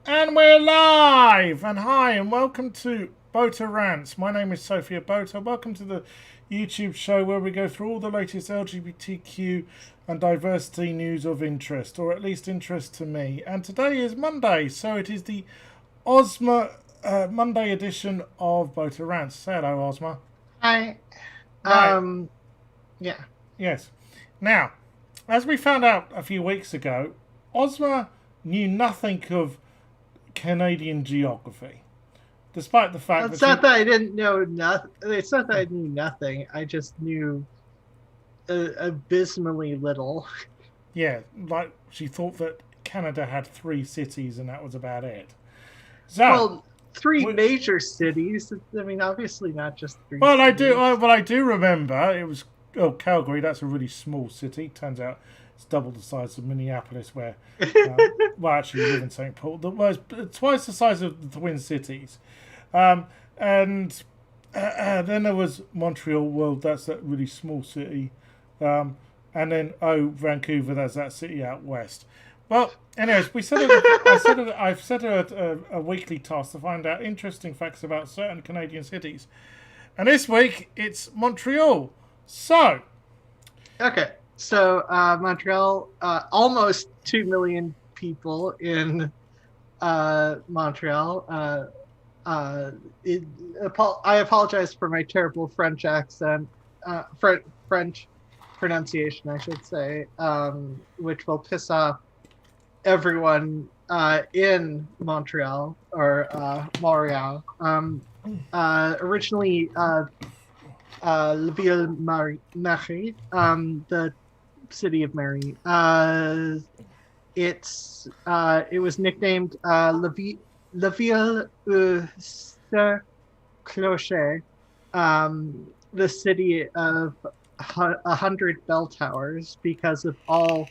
And we're live! And hi, and welcome to Botha Rants. My name is Sophia Botha. Welcome to the YouTube show where we go through all the latest LGBTQ and diversity news of interest, or at least interest to me. And today is Monday, so it is the Monday edition of Botha Rants. Say hello, Ozma. Hi. Right. Yeah. Yes. Now, as we found out a few weeks ago, Ozma knew nothing of Canadian geography, despite the fact It's not that I didn't know nothing. It's not that I knew nothing. I just knew abysmally little. Yeah, like she thought that Canada had 3 cities and that was about it. So, well, 3 major cities. I mean, obviously not just 3. Well, cities. I do remember it was Calgary. That's a really small city. Turns out it's double the size of Minneapolis, where well, actually, we live in St. Paul. That was twice the size of the Twin Cities, and then there was Montreal. Well, that's that really small city, and then Vancouver. That's that city out west. Well, anyways, I've set a weekly task to find out interesting facts about certain Canadian cities, and this week it's Montreal. So, okay. So Montreal, almost 2 million people in Montreal. I apologize for my terrible French accent, French pronunciation, I should say, which will piss off everyone in Montreal or Montreal. Originally, La Ville Marie, the city of Mary. It was nicknamed La Ville Clocher, the city of 100 bell towers, because of all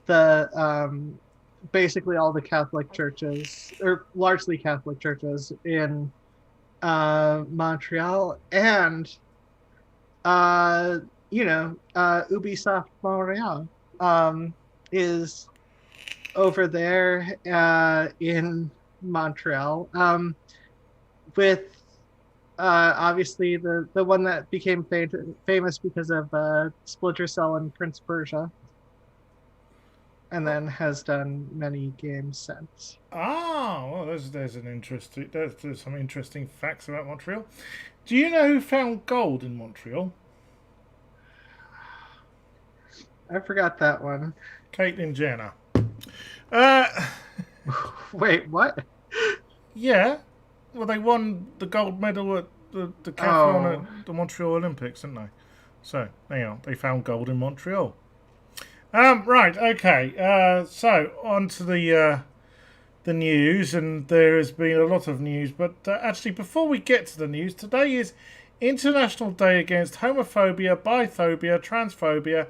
the basically all the Catholic churches, or largely Catholic churches in Montreal, and Ubisoft Montreal is over there in Montreal, with obviously the one that became famous because of Splinter Cell and Prince Persia, and then has done many games since. Well, there's some interesting facts about Montreal. Do you know who found gold in Montreal? I forgot that one. Caitlyn Jenner. Wait, what? Yeah. Well, they won the gold medal at the decathlon at the Montreal Olympics, didn't they? So, they found gold in Montreal. Right, okay. So, on to the news, and there has been a lot of news, but actually, before we get to the news, today is International Day Against Homophobia, Biphobia, Transphobia,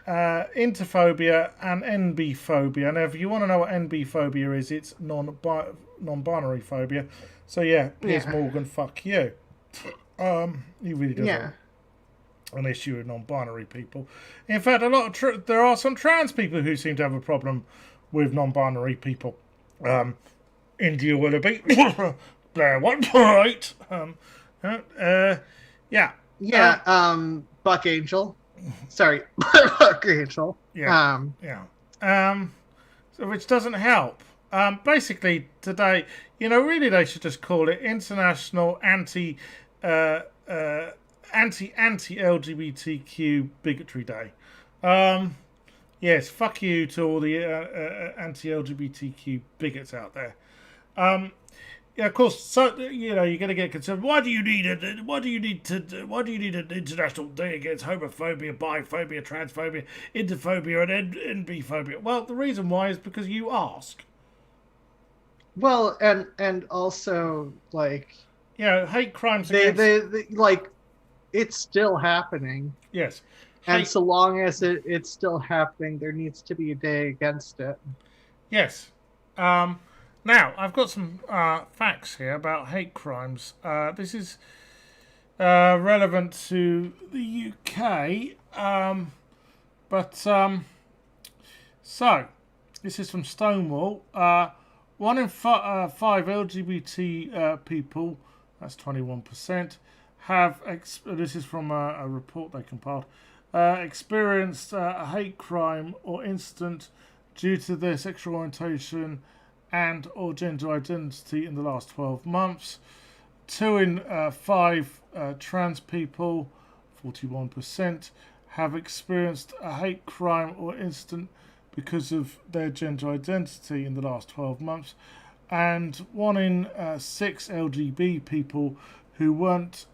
Interphobia, and NB-phobia. Now, if you want to know what NB-phobia is, it's non-binary phobia. So yeah, Piers Morgan, fuck you. He really does have an issue with non-binary people. In fact, there are some trans people who seem to have a problem with non-binary people. India Willoughby, Blair White, Buck Angel. Sorry, Buck Angel. So which doesn't help. Basically, today, really they should just call it International Anti-LGBTQ Bigotry Day. Yes, fuck you to all the anti-LGBTQ bigots out there. Of course. So you're going to get concerned. Why do you need an international day against homophobia, biphobia, transphobia, interphobia, and NB-phobia? Well, the reason why is because you ask. Well, and also hate crimes. They it's still happening. Yes. And so long as it's still happening, there needs to be a day against it. Yes. Now, I've got some facts here about hate crimes. This is relevant to the UK. So, this is from Stonewall. 1 in 5 LGBT people, that's 21%, this is from a report they compiled, experienced a hate crime or incident due to their sexual orientation and or gender identity in the last 12 months. 2 in 5 trans people, 41%, have experienced a hate crime or incident because of their gender identity in the last 12 months. And 1 in 6 LGBT people who aren't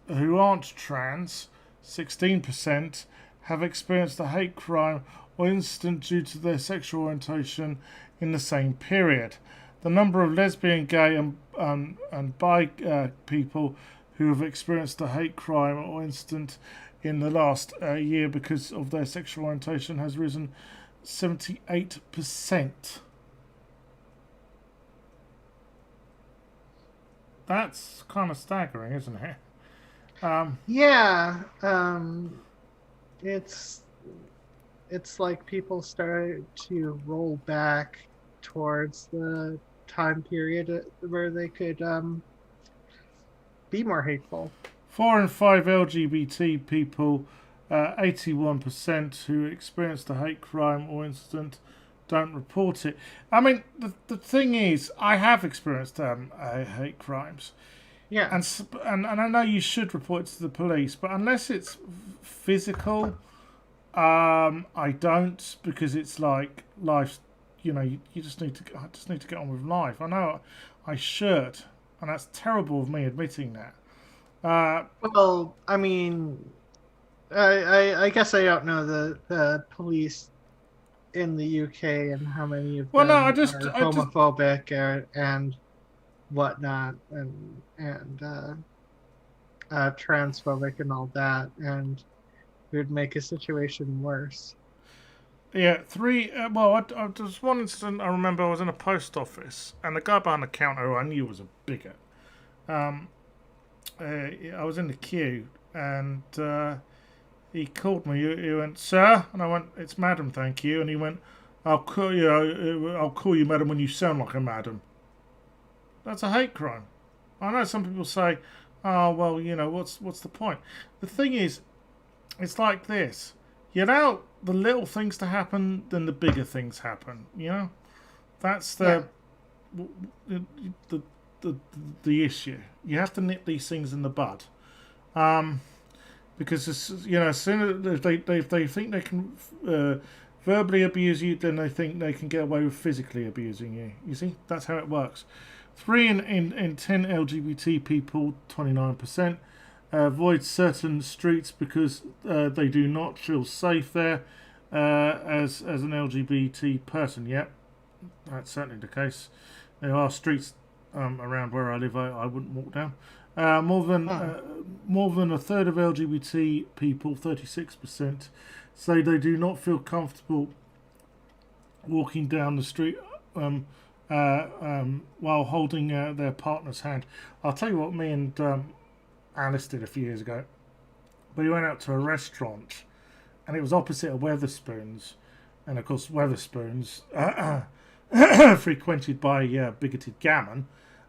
trans, 16%, have experienced a hate crime or incident due to their sexual orientation in the same period. The number of lesbian, gay, and bi people who have experienced a hate crime or incident in the last year because of their sexual orientation has risen 78%. That's kind of staggering, isn't it? It's like people started to roll back towards the time period where they could be more hateful. 4 in 5 LGBT people, 81% who experienced a hate crime or incident don't report it. I mean, the thing is, I have experienced hate crimes. Yeah. And I know you should report it to the police, but unless it's physical, I don't, because it's like life. You just need to. I just need to get on with life. I know I should, and that's terrible of me admitting that. Well, I mean, I guess I don't know the police in the UK and how many of them are homophobic and whatnot, and transphobic and all that, and it would make a situation worse. Yeah, 3. Well, there's one incident I remember. I was in a post office, and the guy behind the counter, who I knew was a bigot. I was in the queue, and he called me. He went, "Sir," and I went, "It's madam, thank you." And he went, I'll call you madam when you sound like a madam." That's a hate crime. I know some people say, "Oh, well, what's the point?" The thing is, it's like this. You allow the little things to happen, then the bigger things happen. That's the issue. You have to nip these things in the bud, because as soon as they think they can verbally abuse you, then they think they can get away with physically abusing you. You see, that's how it works. 3 in 10 LGBT people, 29%. Avoid certain streets because they do not feel safe there as an LGBT person. Yep, that's certainly the case. There are streets around where I live. I wouldn't walk down. More than a third of LGBT people, 36%, say they do not feel comfortable walking down the street while holding their partner's hand. I'll tell you what me and Alice did a few years ago. We went out to a restaurant, and it was opposite a Wetherspoons, and of course Wetherspoons frequented by bigoted gammon.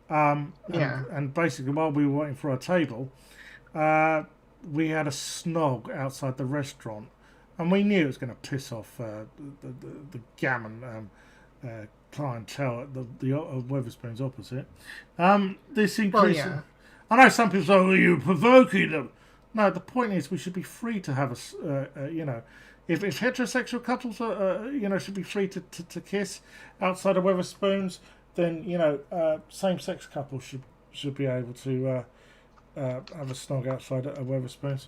And basically, while we were waiting for our table, we had a snog outside the restaurant, and we knew it was going to piss off the gammon clientele at the Wetherspoons opposite. This increase. Well, yeah. I know some people say, "Oh, you're provoking them." No, the point is we should be free to have if heterosexual couples should be free to kiss outside of Wetherspoons, then same-sex couples should be able to have a snog outside of Wetherspoons.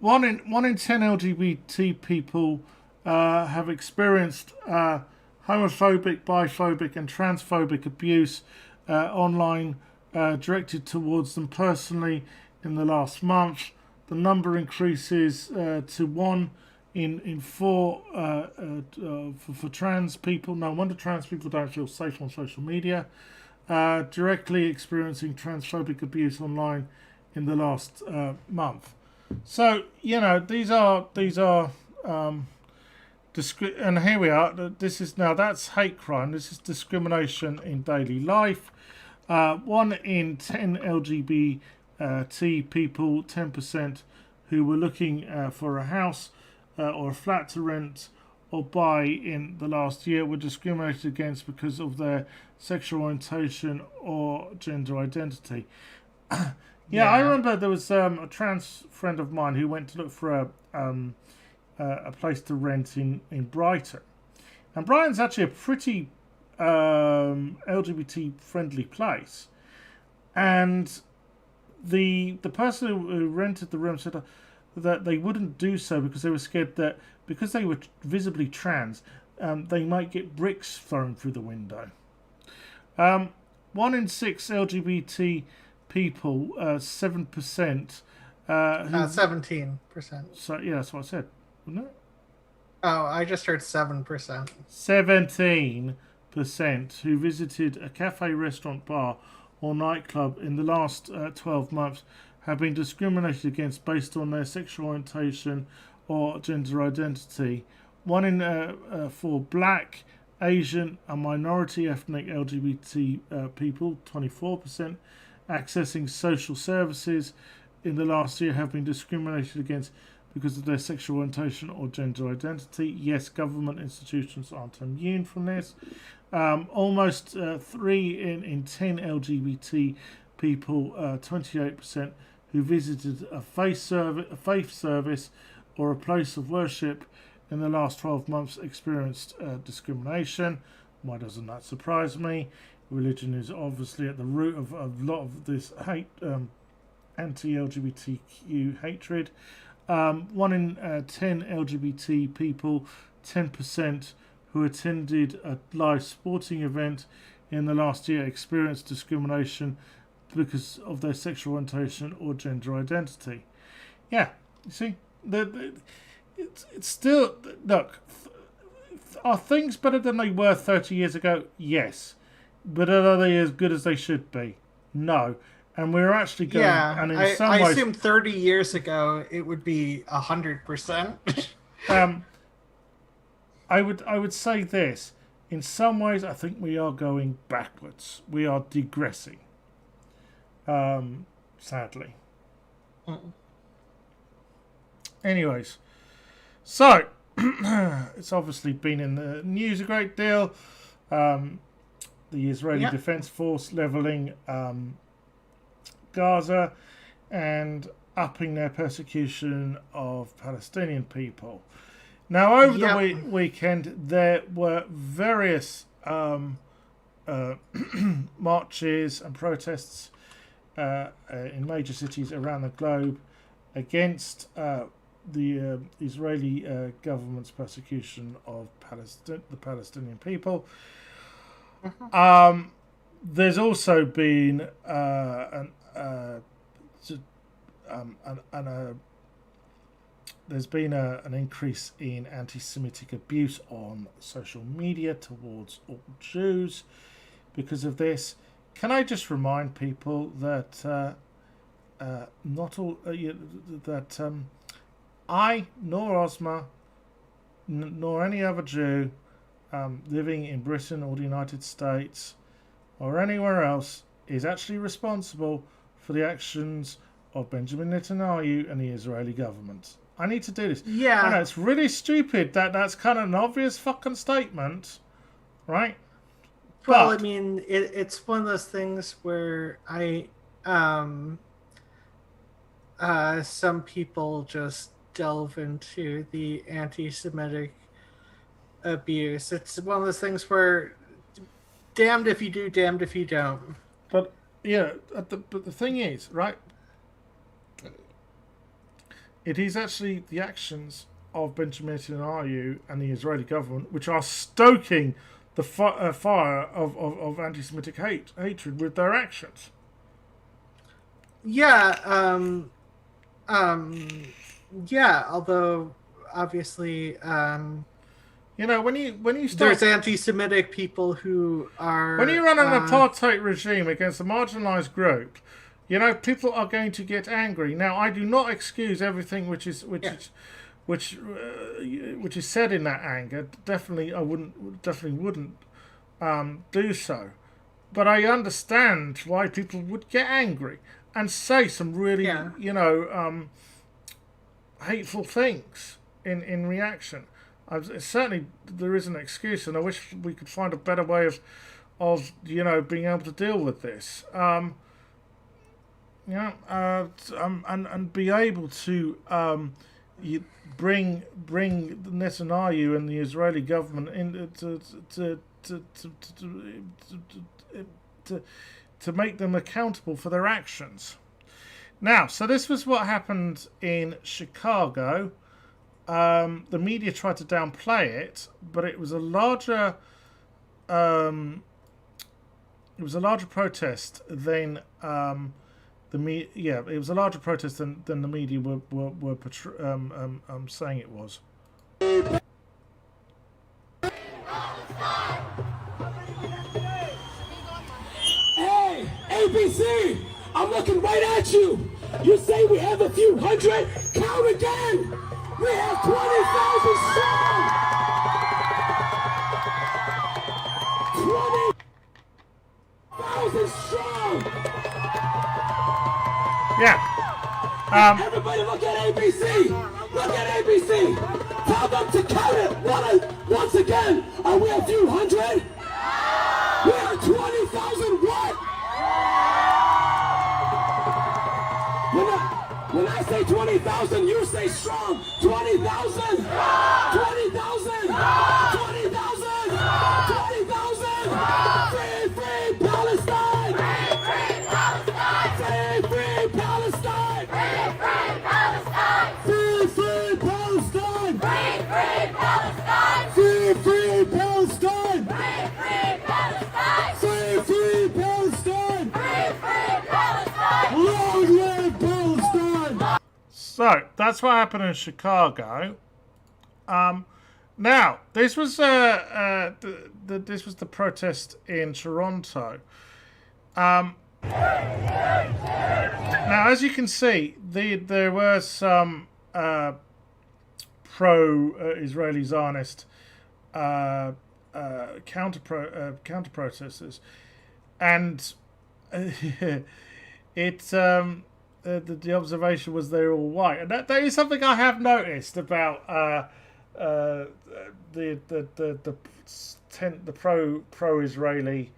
One in 10 LGBT people have experienced homophobic, biphobic, and transphobic abuse online directed towards them personally in the last month. The number increases to 1 in 4 for trans people. No wonder trans people don't feel safe on social media. Directly experiencing transphobic abuse online in the last month. So these are and here we are. That's hate crime. This is discrimination in daily life. 1 in 10 LGBT people, 10%, who were looking for a house or a flat to rent or buy in the last year were discriminated against because of their sexual orientation or gender identity. I remember there was a trans friend of mine who went to look for a place to rent in Brighton. And Brighton's actually a pretty LGBT friendly place, and the person who rented the room said that they wouldn't do so because they were scared that because they were visibly trans, they might get bricks thrown through the window. 1 in 6 LGBT people, 7%. 17%. So yeah, that's what I said, wasn't it? Oh, I just heard 7%. 17% who visited a cafe, restaurant, bar, or nightclub in the last 12 months have been discriminated against based on their sexual orientation or gender identity. 1 in 4 Black, Asian, and minority ethnic LGBT people, 24%, accessing social services in the last year have been discriminated against because of their sexual orientation or gender identity. Yes, government institutions aren't immune from this. Almost 3 in 10 LGBT people, 28%, who visited a faith service or a place of worship in the last 12 months experienced discrimination. Why doesn't that surprise me? Religion is obviously at the root of a lot of this hate, anti-LGBTQ hatred. 1 in 10 LGBT people, 10%, who attended a live sporting event in the last year experienced discrimination because of their sexual orientation or gender identity. Yeah, you see, it's still, look, are things better than they were 30 years ago? Yes. But are they as good as they should be? No. And we're actually going, and in some ways, I assume 30 years ago it would be 100%. I would say this. In some ways, I think we are going backwards. We are digressing. Sadly. Anyways, so it's obviously been in the news a great deal. The Israeli Defense Force leveling Gaza and upping their persecution of Palestinian people. Now, over the weekend, there were various marches and protests in major cities around the globe against the Israeli government's persecution of the Palestinian people. There's also been there's been an increase in anti-Semitic abuse on social media towards all Jews because of this. Can I just remind people that not all that I nor Ozma nor any other Jew living in Britain or the United States or anywhere else is actually responsible for the actions of Benjamin Netanyahu and the Israeli government. I need to do this. Yeah. I know it's really stupid that's kind of an obvious fucking statement, right? Well, But, I mean, it's one of those things where some people just delve into the anti-Semitic abuse. It's one of those things where damned if you do, damned if you don't. but the thing is, right? It is actually the actions of Benjamin Netanyahu and the Israeli government which are stoking the fire of anti-Semitic hatred with their actions. Yeah, yeah. Although obviously, when you start, there's anti-Semitic people who are when you run an apartheid regime against a marginalised group, people are going to get angry. Now, I do not excuse everything which is said in that anger. Definitely, I wouldn't do so. But I understand why people would get angry and say some really, hateful things in reaction. Certainly, there is an excuse, and I wish we could find a better way of being able to deal with this. And be able to bring Netanyahu and the Israeli government in to make them accountable for their actions. Now, so this was what happened in Chicago. The media tried to downplay it, but it was a larger protest than it was a larger protest than the media were saying it was. Hey, ABC, I'm looking right at you. You say we have a few hundred? Count again. We have 20,000 strong. 20,000 strong. Yeah. Everybody look at ABC. Look at ABC. Tell them to count it once again. Are we a few hundred? We are 20,000 what? When I say 20,000, you say strong. 20,000. 20,000. 20,000. 20,000. Free, free Palestine. Free, free Palestine. Free, free Palestine. Free, free Palestine. Free, free Palestine. Free, free Palestine. Free, free Palestine. Free, free Palestine. Free, free Palestine. Long live Palestine. So that's what happened in Chicago. Now this was this was the protest in Toronto. Now, as you can see, there were some pro-Israeli Zionist counter protesters, and the observation was they're all white, and that is something I have noticed about the pro-Israeli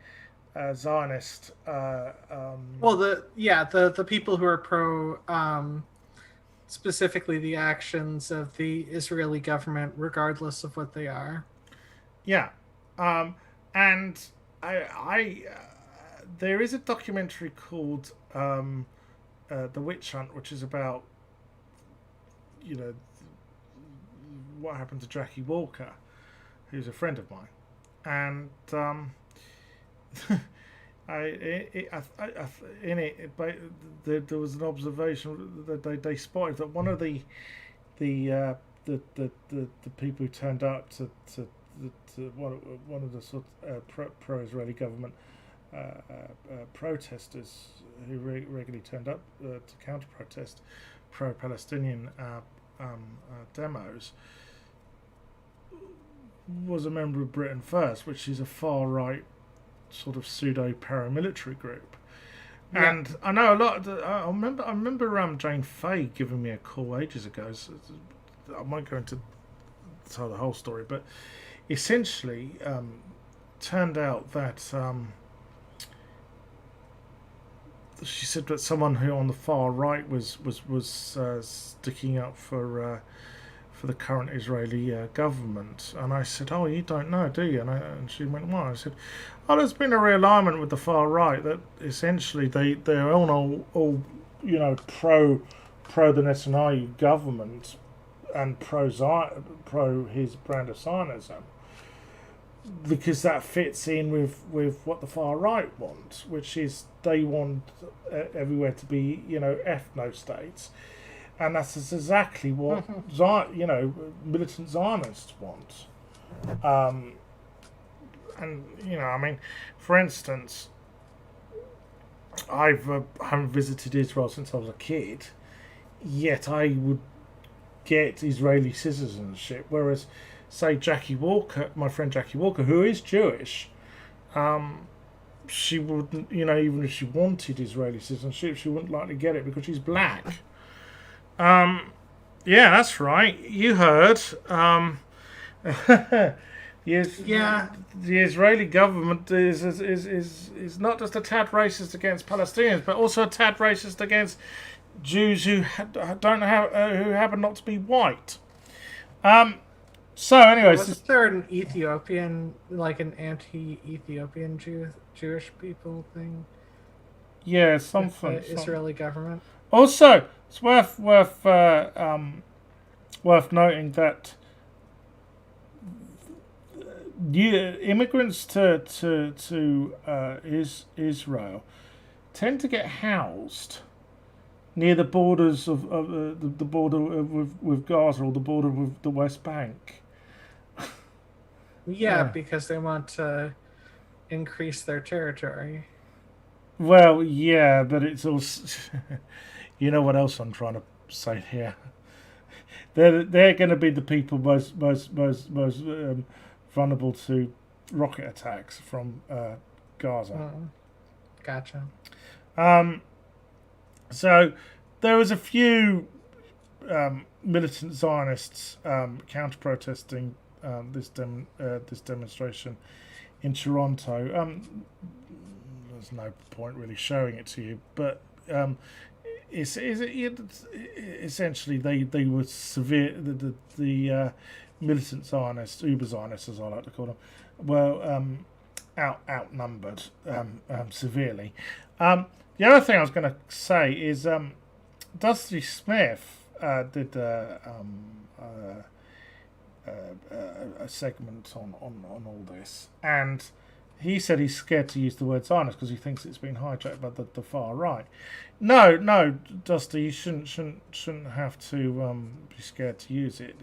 Zionist. Well, the people who are pro, specifically the actions of the Israeli government, regardless of what they are. Yeah, and I there is a documentary called The Witch Hunt, which is about what happened to Jackie Walker, who's a friend of mine, and there was an observation that they spotted that one of the people who turned up to one of the sort of pro-Israeli government protesters who regularly turned up to counter-protest pro-Palestinian demos was a member of Britain First, which is a far-right sort of pseudo-paramilitary group. Yeah. And I know a lot. I remember Jane Fay giving me a call ages ago. So I might go into tell the whole story, but essentially, turned out that she said that someone who on the far right was sticking up for the current Israeli government, and I said, "Oh, you don't know, do you?" And she went, "Why?" I said, "Oh, there's been a realignment with the far right that essentially they're all pro the Netanyahu government and pro his brand of Zionism, because that fits in with what the far right wants, which is they want everywhere to be ethno states." And that's exactly what militant Zionists want. For instance, I haven't visited Israel since I was a kid, yet I would get Israeli citizenship. Whereas, say, Jackie Walker, my friend Jackie Walker, who is Jewish, she wouldn't, even if she wanted Israeli citizenship, she wouldn't likely get it because she's black. Yeah, that's right. You heard. The Israeli government is not just a tad racist against Palestinians, but also a tad racist against Jews who happen not to be white. So, anyways, was there an Ethiopian, like an anti-Ethiopian Jewish people thing? Yeah, something. Israeli government. Also, it's worth noting that immigrants to Israel tend to get housed near the borders of the border with Gaza or the border with the West Bank. Yeah, because they want to increase their territory. Well, yeah, but it's also you know what else I'm trying to say here. They're going to be the people most vulnerable to rocket attacks from Gaza. Gotcha. So there was a few militant Zionists counter-protesting this demonstration in Toronto. There's no point really showing it to you, but essentially they were severe. The militant Zionists, Uber Zionists as I like to call them, were outnumbered severely. The other thing I was going to say is Dusty Smith did a segment on all this, and he said he's scared to use the word Zionist because he thinks it's been hijacked by the far right. No, Dusty, you shouldn't have to be scared to use it.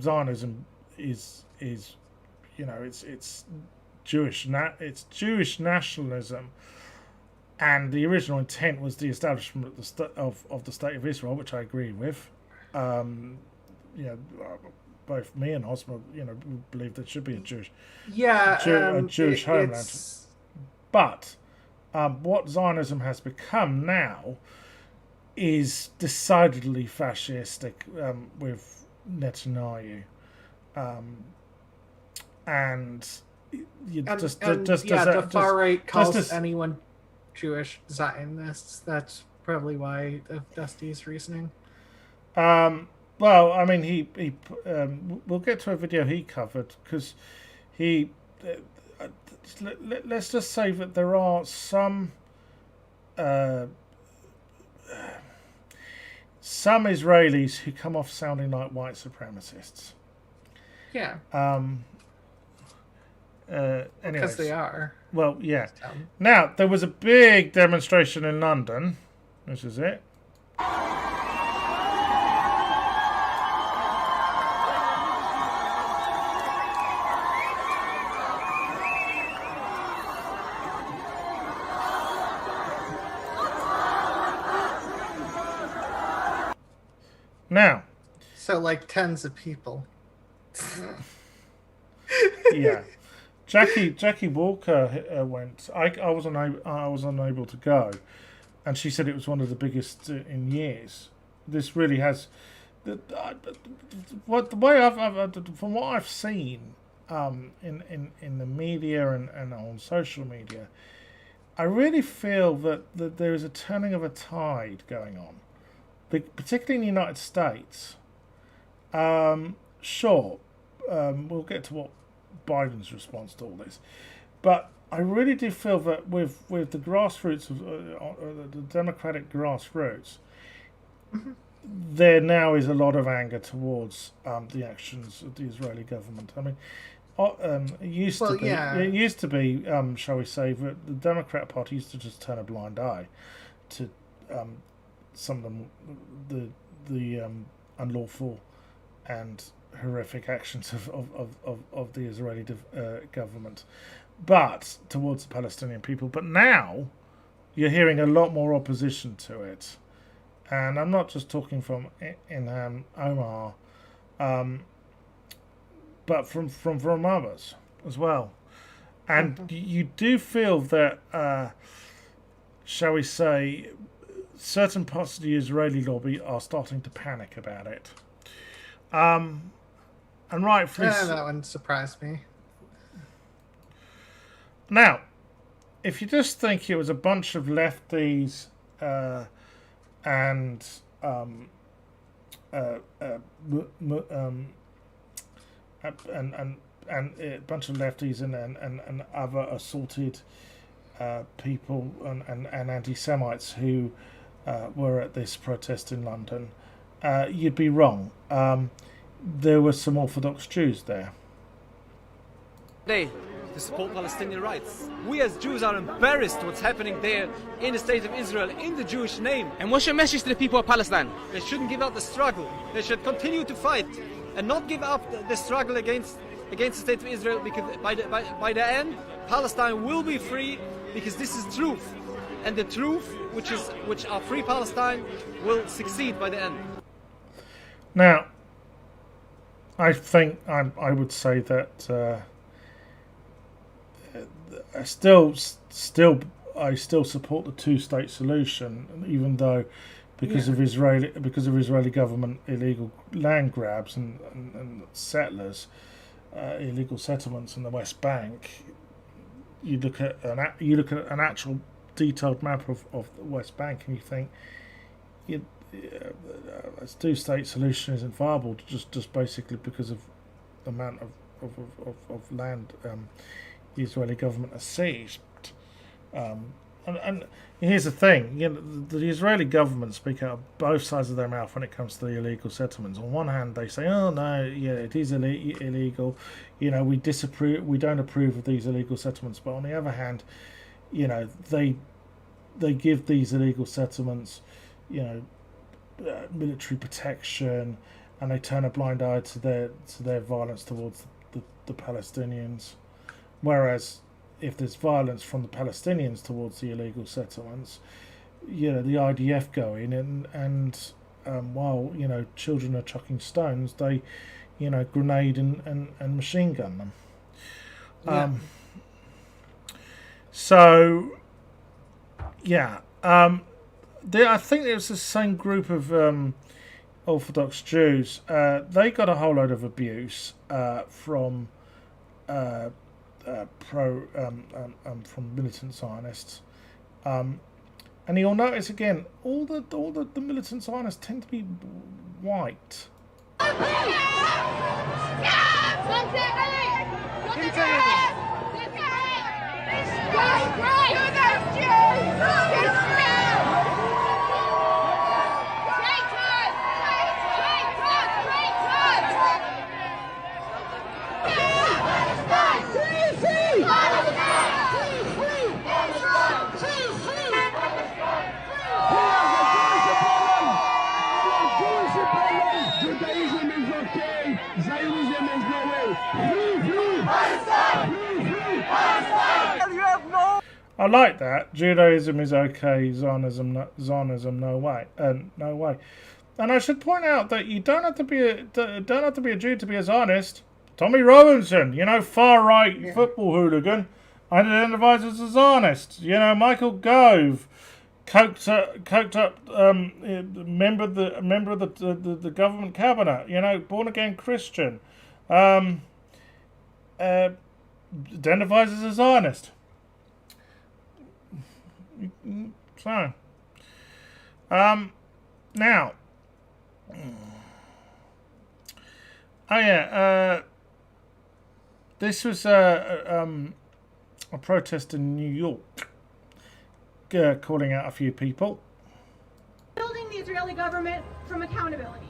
Zionism is it's Jewish it's Jewish nationalism, and the original intent was the establishment of the state of Israel, which I agree with. Both me and Osma, believe there should be a Jewish homeland. But what Zionism has become now is decidedly fascistic with Netanyahu, the far right calls anyone Jewish Zionists. That's probably why of Dusty's reasoning. Well, I mean, he we'll get to a video he covered because he. Let's just say that there are some Israelis who come off sounding like white supremacists. Yeah. Anyways, because they are. Well, yeah. Now, there was a big demonstration in London. This is it. Now. So, like, tens of people. Yeah. Jackie Walker went. I was unable to go, and she said it was one of the biggest in years. This really has, from what I've seen, in the media and on social media, I really feel that there is a turning of a tide going on, particularly in the United States. Sure, we'll get to what Biden's response to all this, but I really do feel that with the grassroots of the Democratic grassroots, there now is a lot of anger towards the actions of the Israeli government. I mean, it used to be, shall we say, that the Democrat Party used to just turn a blind eye to some of the unlawful and horrific actions of the Israeli government, but towards the Palestinian people. But now you're hearing a lot more opposition to it, and I'm not just talking from Ilhan Omar, but from others as well. And you do feel that, shall we say, certain parts of the Israeli lobby are starting to panic about it. And rightfully that one surprised me. Now, if you just think it was a bunch of lefties and a bunch of lefties and other assaulted people and anti-Semites who were at this protest in London, you'd be wrong. There were some Orthodox Jews there. To support Palestinian rights. We as Jews are embarrassed what's happening there in the state of Israel, in the Jewish name. And what's your message to the people of Palestine? They shouldn't give up the struggle. They should continue to fight and not give up the struggle against the state of Israel, because by the end, Palestine will be free, because this is truth. And the truth, which are free Palestine, will succeed by the end. Now, I think I would say that I still support the two-state solution, even though because of Israeli government illegal land grabs and settlers, illegal settlements in the West Bank. You look at an actual detailed map of the West Bank, and you think a two-state solution isn't viable, just basically because of the amount of land the Israeli government has seized. And here's the thing, the Israeli government speak out of both sides of their mouth when it comes to the illegal settlements. On one hand, they say, "Oh no, it is illegal. We disapprove. We don't approve of these illegal settlements." But on the other hand, they give these illegal settlements, military protection, and they turn a blind eye to their violence towards the Palestinians. Whereas, if there's violence from the Palestinians towards the illegal settlements, the IDF go in and while children are chucking stones, they grenade and machine gun them. I think it was the same group of Orthodox Jews. They got a whole load of abuse from from Militant Scientists, and you'll notice again all the Militant Zionists tend to be white. I like that. Judaism is okay. Zionism no way. No way. And I should point out that you don't have to be a Jew to be a Zionist. Tommy Robinson, far right football hooligan, identifies as a Zionist. Michael Gove, coked up member of the government cabinet. Born again Christian, identifies as a Zionist. So, now. This was a protest in New York, calling out a few people. Building the Israeli government from accountability.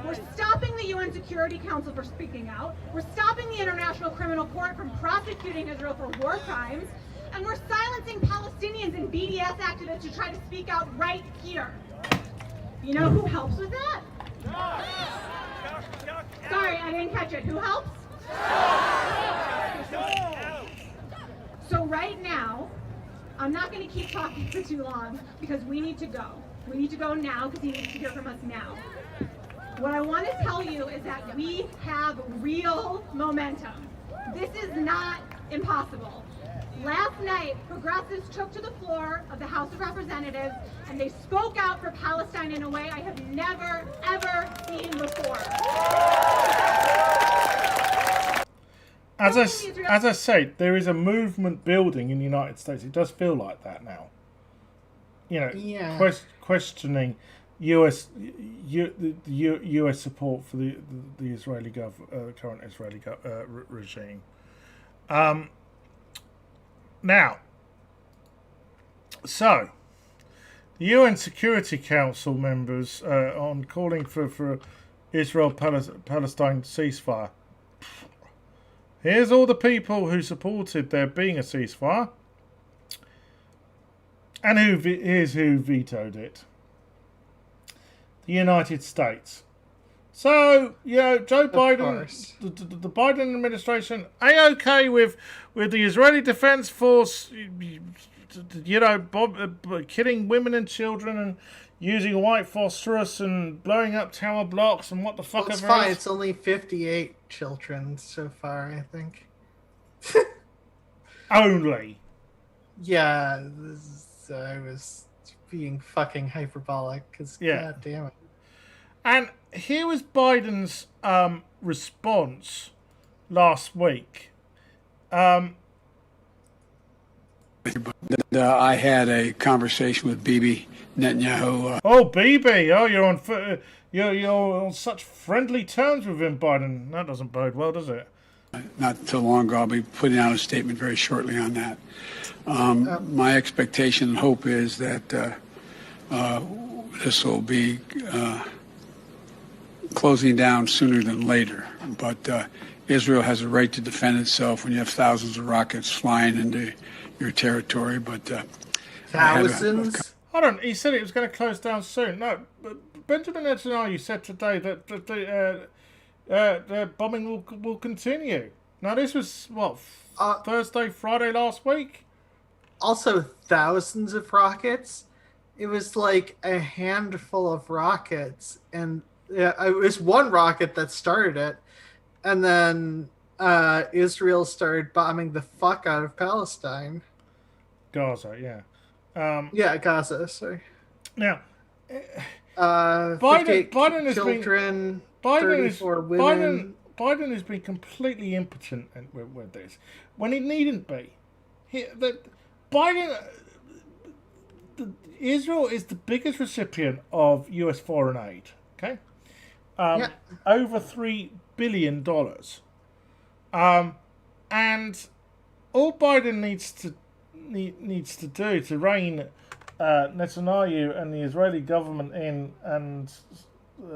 We're stopping the UN Security Council from speaking out. We're stopping the International Criminal Court from prosecuting Israel for war crimes. And we're silencing Palestinians and BDS activists who try to speak out right here. You know who helps with that? Sorry, I didn't catch it. Who helps? So right now, I'm not going to keep talking for too long because we need to go. We need to go now because he needs to hear from us now. What I want to tell you is that we have real momentum. This is not impossible. Last night, progressives took to the floor of the House of Representatives and they spoke out for Palestine in a way I have never, ever seen before. As I say, there is a movement building in the United States. It does feel like that now. Questioning U.S. support for the Israeli current Israeli regime. Now, so the UN Security Council members on calling for Israel-Palestine ceasefire. Here's all the people who supported there being a ceasefire, and here's who vetoed it. The United States. So, Joe Biden, the Biden administration, A-OK with the Israeli Defense Force, killing women and children and using white phosphorus and blowing up tower blocks and what the fuck ever. It's fine. It's only 58 children so far, I think. Only. Yeah, I was being fucking hyperbolic because god damn it. And here was Biden's response last week. I had a conversation with Bibi Netanyahu. Bibi! You're on such friendly terms with him, Biden. That doesn't bode well, does it? Not too long ago. I'll be putting out a statement very shortly on that. My expectation and hope is that this will be closing down sooner than later. But Israel has a right to defend itself when you have thousands of rockets flying into your territory. But thousands? Hold on, he said it was going to close down soon. No, Benjamin Netanyahu said today that the bombing will continue. Now, this was, Thursday, Friday last week? Also, thousands of rockets? It was like a handful of rockets, and it was one rocket that started it, and then Israel started bombing the fuck out of Palestine. Gaza, yeah. Gaza, sorry. Now, Biden has children, 34 women. Biden has been completely impotent with this when he needn't be. Israel is the biggest recipient of U.S. foreign aid. Okay, over $3 billion. And all Biden needs to do to rein Netanyahu and the Israeli government in, and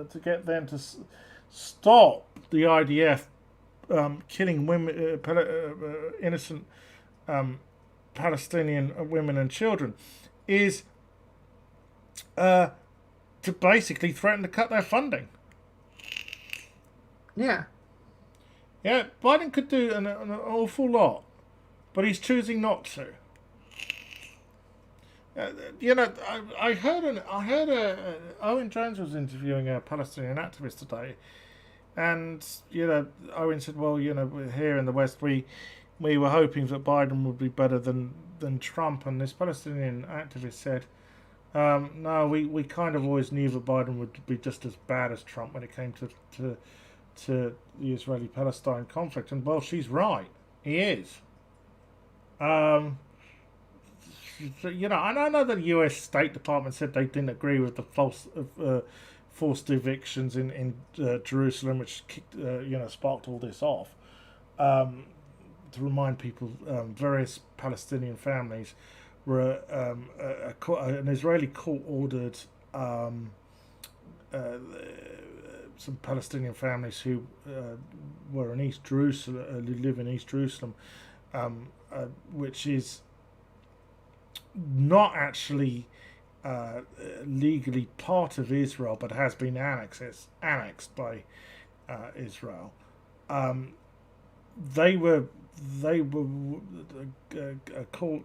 to get them to stop the IDF killing women, innocent Palestinian women and children, is to basically threaten to cut their funding. Yeah, Biden could do an awful lot, but he's choosing not to. I heard Owen Jones was interviewing a Palestinian activist today, and Owen said, well, we're here in the West, we were hoping that Biden would be better than Trump, and this Palestinian activist said, no, we kind of always knew that Biden would be just as bad as Trump when it came to the Israeli-Palestine conflict, and well, she's right, he is. And I know the U.S. State Department said they didn't agree with the forced evictions in Jerusalem, which sparked all this off. To remind people, various Palestinian families were an Israeli court ordered some Palestinian families who were in East Jerusalem, who live in East Jerusalem, which is not actually legally part of Israel, but has been annexed by Israel. A court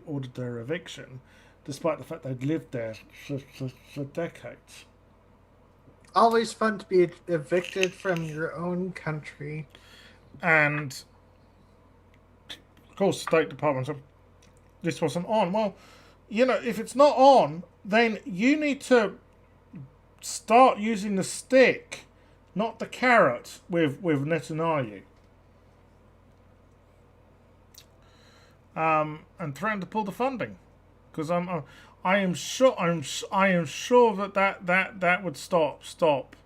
ordered their eviction, despite the fact they'd lived there for decades. Always fun to be evicted from your own country. And of course, the State Department said this wasn't on. Well, if it's not on, then you need to start using the stick, not the carrot, with Netanyahu. And threaten to pull the funding, because I am sure that would stop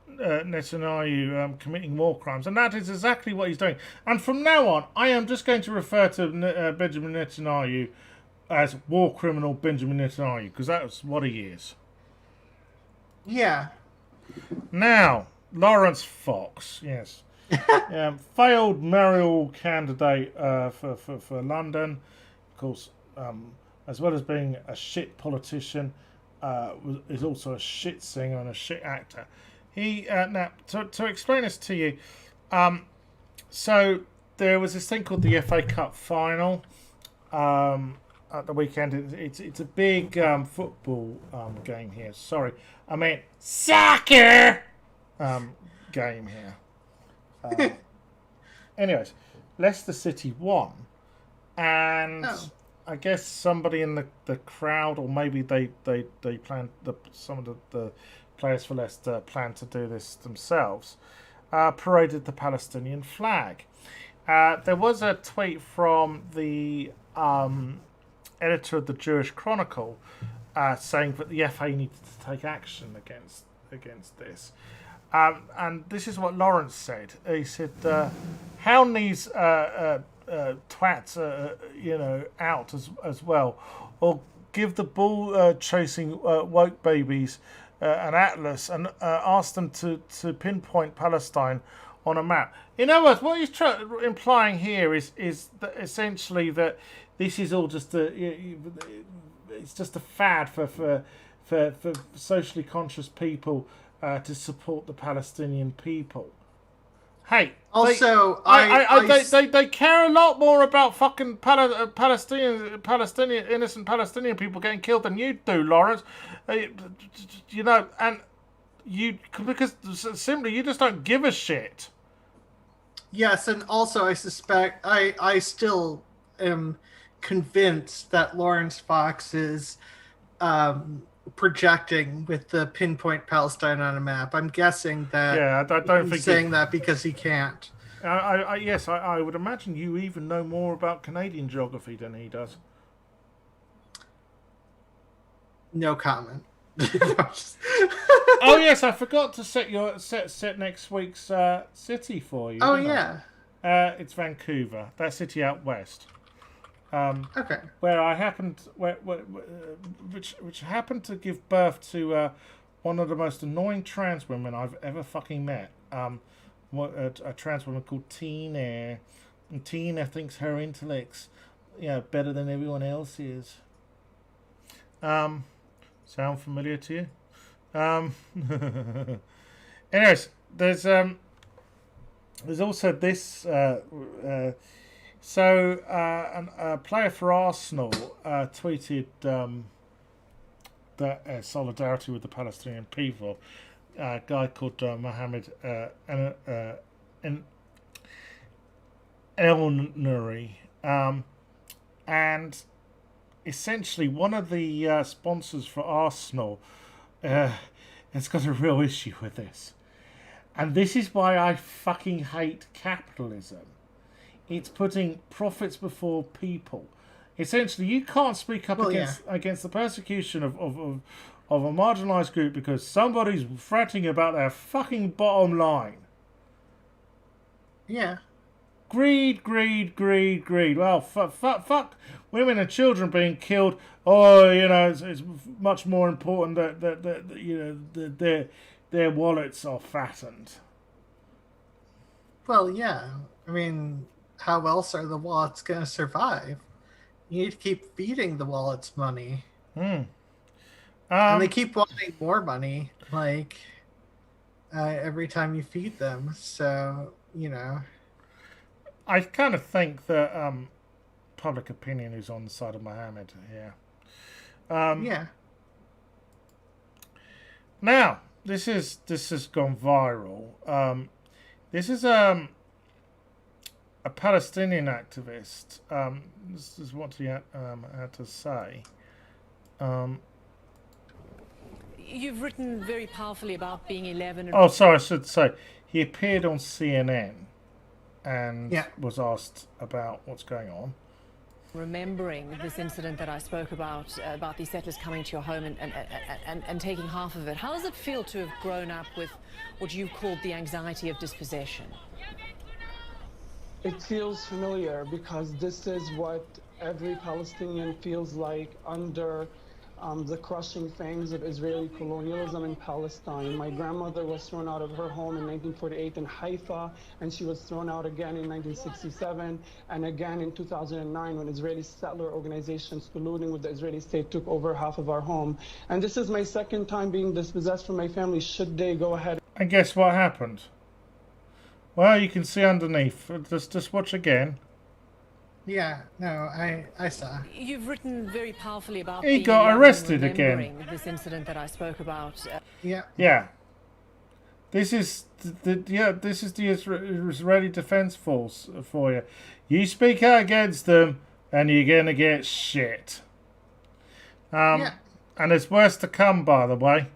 Netanyahu committing war crimes, and that is exactly what he's doing. And from now on, I am just going to refer to Benjamin Netanyahu as war criminal Benjamin Netanyahu, because that's what he is. Yeah. Now, Lawrence Fox, yes. Failed mayoral candidate for London, of course, as well as being a shit politician, is also a shit singer and a shit actor. He now to explain this to you, so there was this thing called the FA Cup final at the weekend. It's a big football game here. Sorry, I meant soccer game here. Anyways, Leicester City won, and I guess somebody in the crowd, or maybe they planned, some of the players for Leicester planned to do this themselves, paraded the Palestinian flag. There was a tweet from the editor of the Jewish Chronicle saying that the FA needed to take action against this. And this is what Lawrence said. He said, hound these twats, out as well, or give the ball chasing woke babies an atlas and ask them to pinpoint Palestine on a map. In other words, what he's implying here is that essentially that this is all just it's just a fad for socially conscious people to support the Palestinian people. Hey, also, they care a lot more about fucking Palestinian innocent Palestinian people getting killed than you do, Lawrence. And because simply you just don't give a shit. Yes, and also I suspect I still am convinced that Lawrence Fox is projecting with the pinpoint Palestine on a map. I'm guessing that. Yeah, I don't think he's saying that because he can't. Yes, I would imagine you even know more about Canadian geography than he does. No comment. Oh yes, I forgot to set next week's city for you. Oh yeah. It's Vancouver, that city out west. Okay. Where I happened, which happened to give birth to one of the most annoying trans women I've ever fucking met. A trans woman called Tina, and Tina thinks her intellect's better than everyone else's. Sound familiar to you? Anyways, there's also this. So a player for Arsenal tweeted that solidarity with the Palestinian people. A guy called Mohamed El Nuri, and essentially one of the sponsors for Arsenal has got a real issue with this, and this is why I fucking hate capitalism. It's putting profits before people. Essentially, you can't speak up against the persecution of a marginalised group because somebody's fretting about their fucking bottom line. Yeah. Greed, greed, greed, greed. Well, fuck women and children being killed. Oh, you know, it's much more important that you know their wallets are fattened. Well, yeah. I mean, how else are the wallets going to survive? You need to keep feeding the wallets money. And they keep wanting more money, like, every time you feed them. So, you know. I kind of think that public opinion is on the side of Mohamed here. Yeah. Now, this has gone viral. This is a Palestinian activist. This is what he had to say. You've written very powerfully about being 11. And oh, sorry, I should say he appeared on CNN and was asked about what's going on. remembering this incident that I spoke about these settlers coming to your home and taking half of it. How does it feel to have grown up with what you've called the anxiety of dispossession? It feels familiar because this is what every Palestinian feels like under the crushing fangs of Israeli colonialism in Palestine. My grandmother was thrown out of her home in 1948 in Haifa, and she was thrown out again in 1967, and again in 2009 when Israeli settler organizations colluding with the Israeli state took over half of our home. And this is my second time being dispossessed from my family. Should they go ahead? And guess what happened? Well, you can see underneath. Just watch again. Yeah, no, I saw. You've written very powerfully about he got arrested again. This incident that I spoke about. Yeah. This is the Israeli Defense Force for you. You speak out against them, and you're gonna get shit. And there's worse to come, by the way.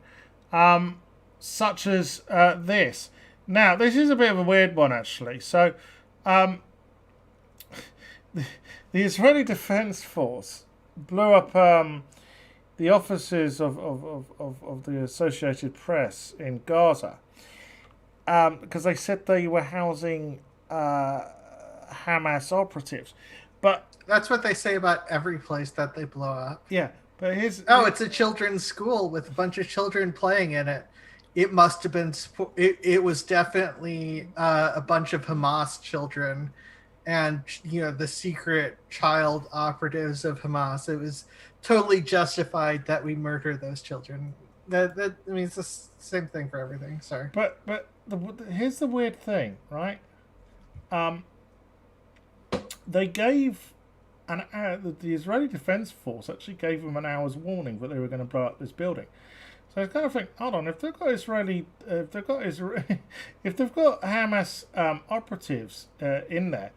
Such as this. Now, this is a bit of a weird one, actually. So, the Israeli Defense Force blew up the offices of the Associated Press in Gaza because they said they were housing Hamas operatives. But that's what they say about every place that they blow up. Yeah, but it's a children's school with a bunch of children playing in it. It must have been. It was definitely a bunch of Hamas children. And, the secret child operatives of Hamas. It was totally justified that we murder those children. I mean, it's the same thing for everything. Sorry. But here's the weird thing, right? They gave the Israeli Defense Force actually gave them an hour's warning that they were going to blow up this building. So I kind of think, hold on, if they've got Hamas operatives in there.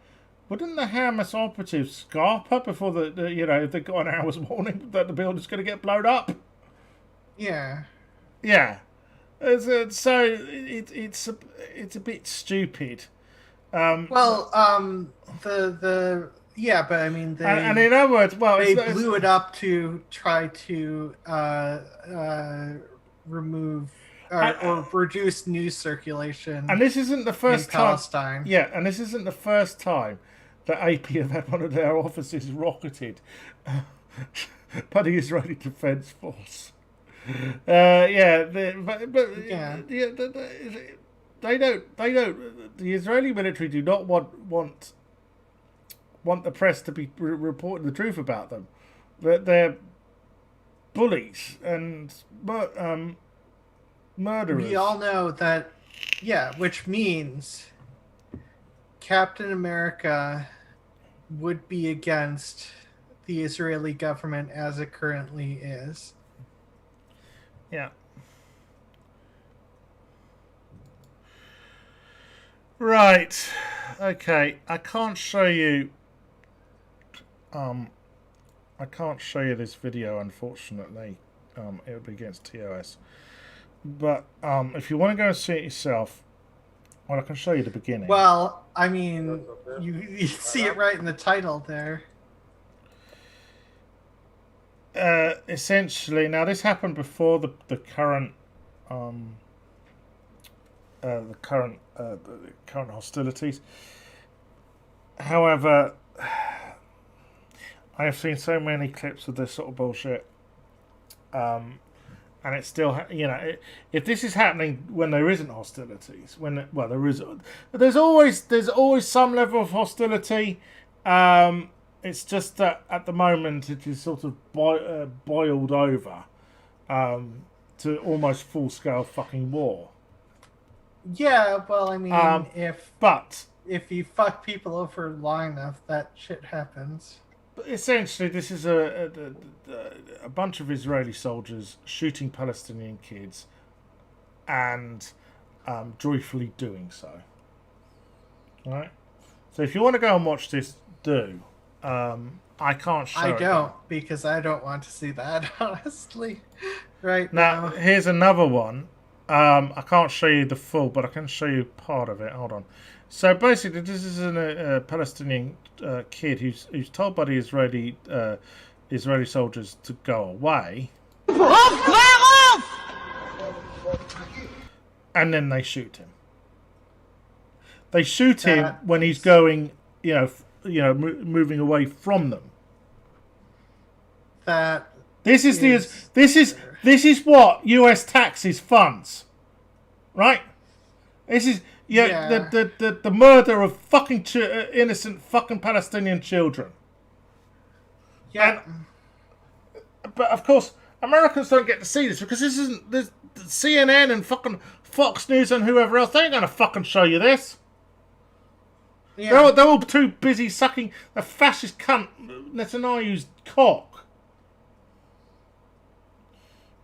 Wouldn't the Hamas operatives scarp up before if they got an hour's warning that the building's going to get blown up? Yeah. Yeah. It's a bit stupid. But I mean, and in other words, they blew it up to try to remove. Or reduce news circulation. And this isn't the first time. Palestine. Yeah, and this isn't the first time that AP have had one of their offices rocketed by the Israeli Defense Force. They don't. The Israeli military do not want the press to be reporting the truth about them. They're bullies and murderers. We all know that, which means Captain America would be against the Israeli government as it currently is. Yeah. Right. Okay. I can't show you this video, unfortunately. It would be against TOS. But if you want to go and see it yourself, well, I can show you the beginning. Well, I mean, you see it right in the title there. Essentially, now this happened before the current hostilities. However, I have seen so many clips of this sort of bullshit, and it's still, if this is happening when there isn't hostilities, there's always some level of hostility. It's just that at the moment it is sort of boiled over to almost full-scale fucking war. Yeah, well, I mean, if you fuck people over long enough, that shit happens. But essentially, this is a bunch of Israeli soldiers shooting Palestinian kids and joyfully doing so. All right? So if you want to go and watch this, do. I can't show it. I don't, because I don't want to see that, honestly. Right now. Here's another one. I can't show you the full, but I can show you part of it. Hold on. So basically, this is a Palestinian kid who's told by the Israeli soldiers to go away, and then they shoot him. They shoot him when he's going, moving away from them. This is what U.S. taxes funds, right? This is the murder of fucking innocent fucking Palestinian children. Yeah. But of course, Americans don't get to see this because this isn't the CNN and fucking Fox News and whoever else. They ain't gonna fucking show you this. Yeah. They're all too busy sucking the fascist cunt Netanyahu's cock.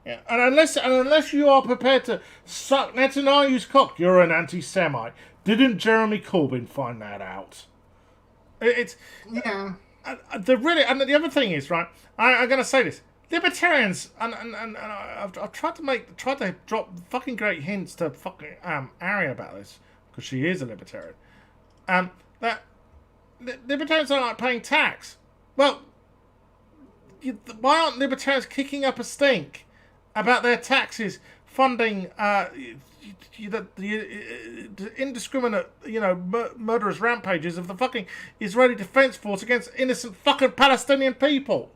Yeah, and unless you are prepared to suck Netanyahu's cock, you're an anti-Semite. Didn't Jeremy Corbyn find that out? The other thing is, right, I'm going to say this: libertarians and I've tried to drop fucking great hints to fucking Arent about this because she is a libertarian. That libertarians don't like paying tax. Well, why aren't libertarians kicking up a stink about their taxes funding the indiscriminate, murderous rampages of the fucking Israeli Defense Force against innocent fucking Palestinian people?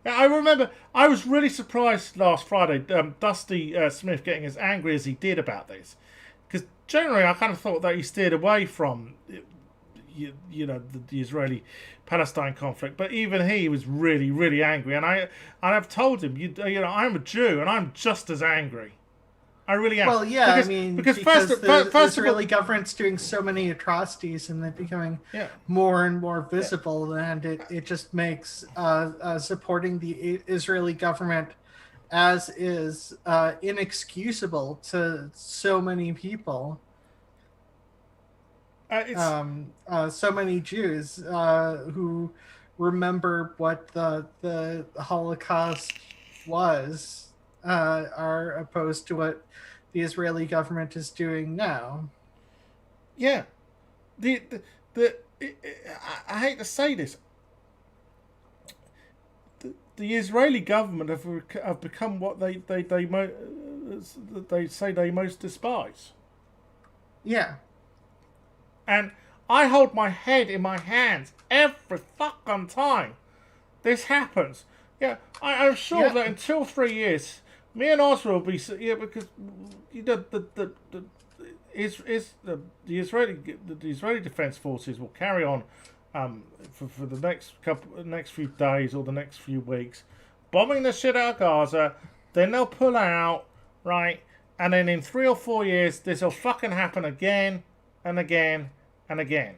Now, I remember I was really surprised last Friday, Dusty Smith getting as angry as he did about this, because generally I kind of thought that he steered away from the Israeli-Palestine conflict, but even he was really, really angry, and I've told him, I'm a Jew, and I'm just as angry. I really am. Well, yeah, because the Israeli all, government's doing so many atrocities, and they're becoming more and more visible, and it just makes supporting the Israeli government as is inexcusable to so many people. So many Jews who remember what the Holocaust was are opposed to what the Israeli government is doing now. Yeah, I hate to say this. The Israeli government have become what they say they most despise. Yeah. And I hold my head in my hands every fucking time this happens. Yeah, I'm sure that in 2 or 3 years, me and Oscar will be because the Israeli Defense Forces will carry on for the next few days or the next few weeks, bombing the shit out of Gaza. Then they'll pull out, right? And then in 3 or 4 years, this will fucking happen again and again and again.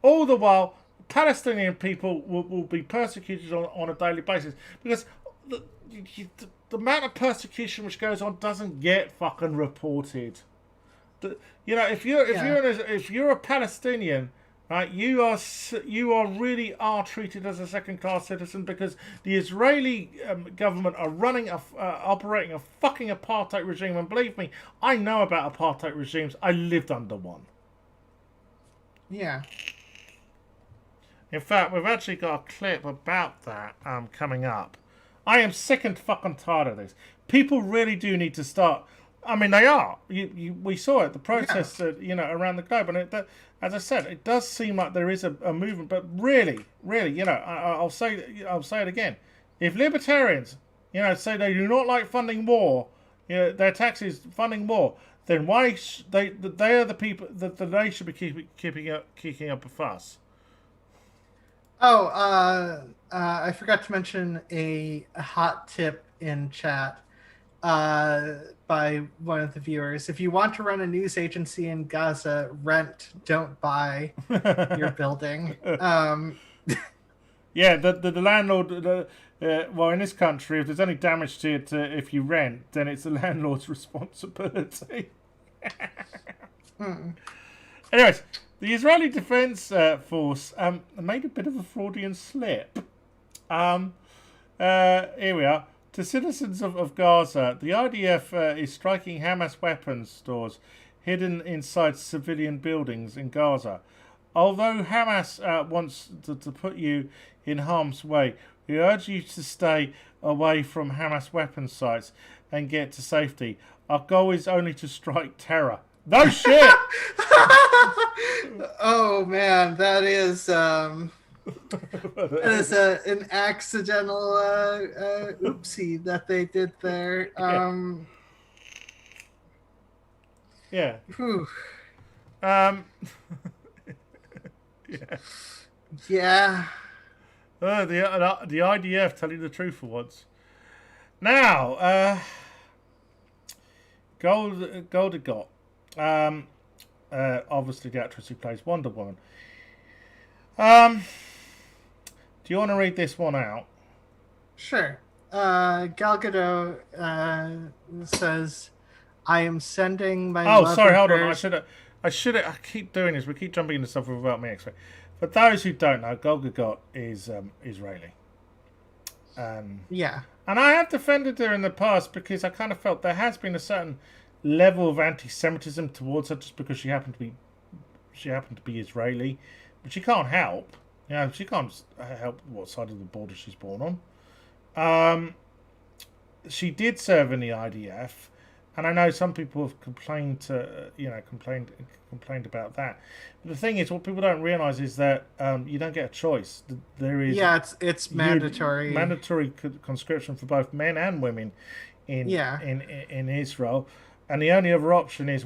all the while, Palestinian people will be persecuted on a daily basis because the amount of persecution which goes on doesn't get fucking reported. You know, if you're a Palestinian, right, you really are treated as a second-class citizen because the Israeli government are operating a fucking apartheid regime. And believe me, I know about apartheid regimes. I lived under one. Yeah. In fact, we've actually got a clip about that coming up. I am sick and fucking tired of this. People really do need to start. I mean, they are. We saw it, the protests, around the globe, and as I said, it does seem like there is a movement. But really, I'll say it again. If libertarians, say they do not like funding war, their taxes funding war, then why they are the people that they should be kicking up a fuss. Oh, I forgot to mention a hot tip in chat by one of the viewers. If you want to run a news agency in Gaza, rent, don't buy your building. Yeah, the landlord, in this country, if there's any damage to it, if you rent, then it's the landlord's responsibility. Anyways, the Israeli Defense Force made a bit of a Freudian slip. Here we are. To citizens of Gaza, the IDF is striking Hamas weapons stores hidden inside civilian buildings in Gaza. Although Hamas wants to put you in harm's way, we urge you to stay away from Hamas weapons sites and get to safety. Our goal is only to strike terror. No shit! Oh man, that is an accidental oopsie that they did there. Yeah. Whew. Yeah. Yeah. The IDF telling the truth for once. Now, Gadot. Obviously the actress who plays Wonder Woman. Do you want to read this one out? Sure. Gal Gadot says, "I am sending my." Oh, sorry. Hold on. I keep doing this. We keep jumping into stuff without me explaining. For those who don't know, Gal Gadot is Israeli. Yeah. And I have defended her in the past because I kind of felt there has been a certain level of anti-Semitism towards her just because she happened to be Israeli, but she can't help. She can't help what side of the border she's born on. She did serve in the IDF, and I know some people have complained about that. But the thing is, what people don't realise is that you don't get a choice. There is it's mandatory conscription for both men and women in Israel. And the only other option is,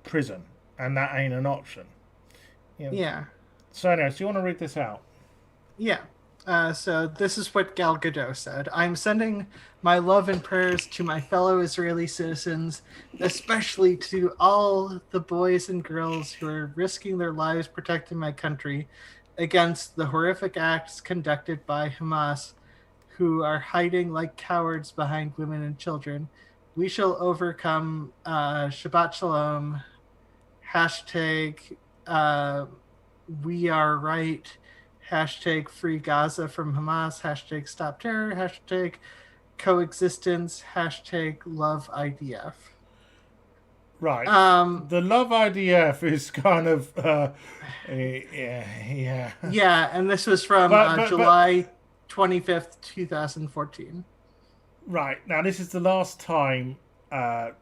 prison. And that ain't an option. Yeah. So anyways, do you want to read this out? Yeah. So this is what Gal Gadot said. "I'm sending my love and prayers to my fellow Israeli citizens, especially to all the boys and girls who are risking their lives protecting my country against the horrific acts conducted by Hamas, who are hiding like cowards behind women and children. We shall overcome. Shabbat Shalom. Hashtag we are right. Hashtag free Gaza from Hamas. Hashtag stop terror. Hashtag coexistence. Hashtag love IDF." Right. The love IDF is kind of yeah. Yeah, and this was from July 25th, 2014. Right. Now, this is the last time, I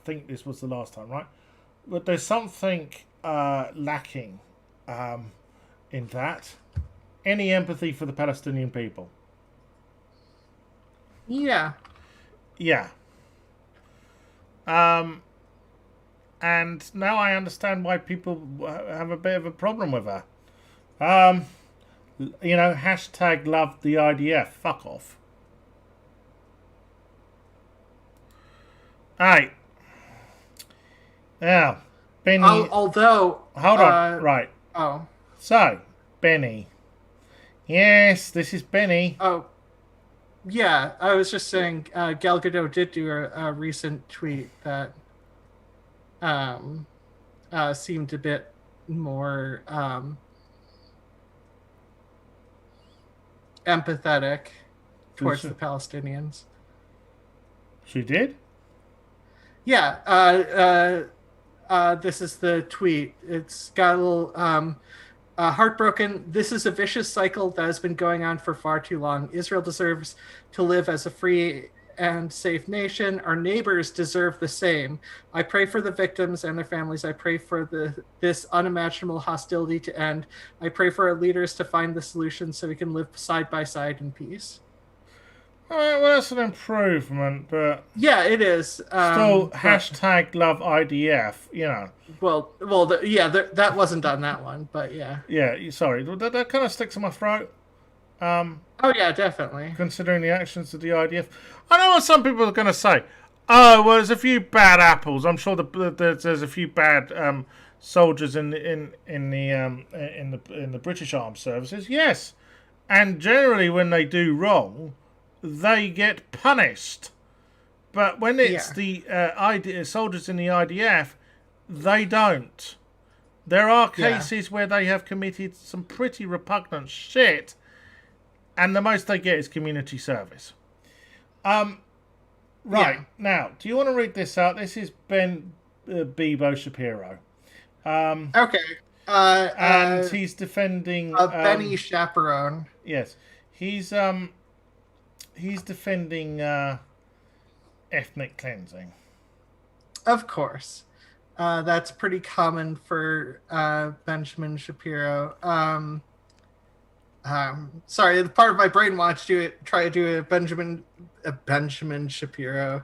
think this was the last time, right? But there's something lacking in that. Any empathy for the Palestinian people. Yeah. Yeah. And now I understand why people have a bit of a problem with her. Hashtag love the IDF. Fuck off. Alright. Now, Benny. Although. Hold on. Right. Oh. So, Benny. Yes, this is Benny. Oh, yeah. I was just saying, Gal Gadot did do a recent tweet that seemed a bit more empathetic towards the Palestinians. She did? Yeah. This is the tweet. It's got a little heartbroken. This is a vicious cycle that has been going on for far too long. Israel deserves to live as a free and safe nation. Our neighbors deserve the same. I pray for the victims and their families. I pray for this unimaginable hostility to end. I pray for our leaders to find the solution so we can live side by side in peace. All right, well, that's an improvement, but yeah, it is. Still, hashtag love IDF, you know. Well, that wasn't on that one, but yeah. Yeah, sorry, that kind of sticks in my throat. Oh yeah, definitely. Considering the actions of the IDF, I know what some people are going to say. Oh, well, there's a few bad apples. I'm sure there's a few bad soldiers in the British Armed Services. Yes, and generally when they do wrong, they get punished. But when it's the soldiers in the IDF, they don't. There are cases where they have committed some pretty repugnant shit, and the most they get is community service. Right, now, do you want to read this out? This is Ben Bebo Shapiro. Okay. And he's defending... Benny Chaperone. Yes. He's defending ethnic cleansing. Of course. That's pretty common for Benjamin Shapiro. Sorry, the part of my brain wants to try to do a Benjamin Shapiro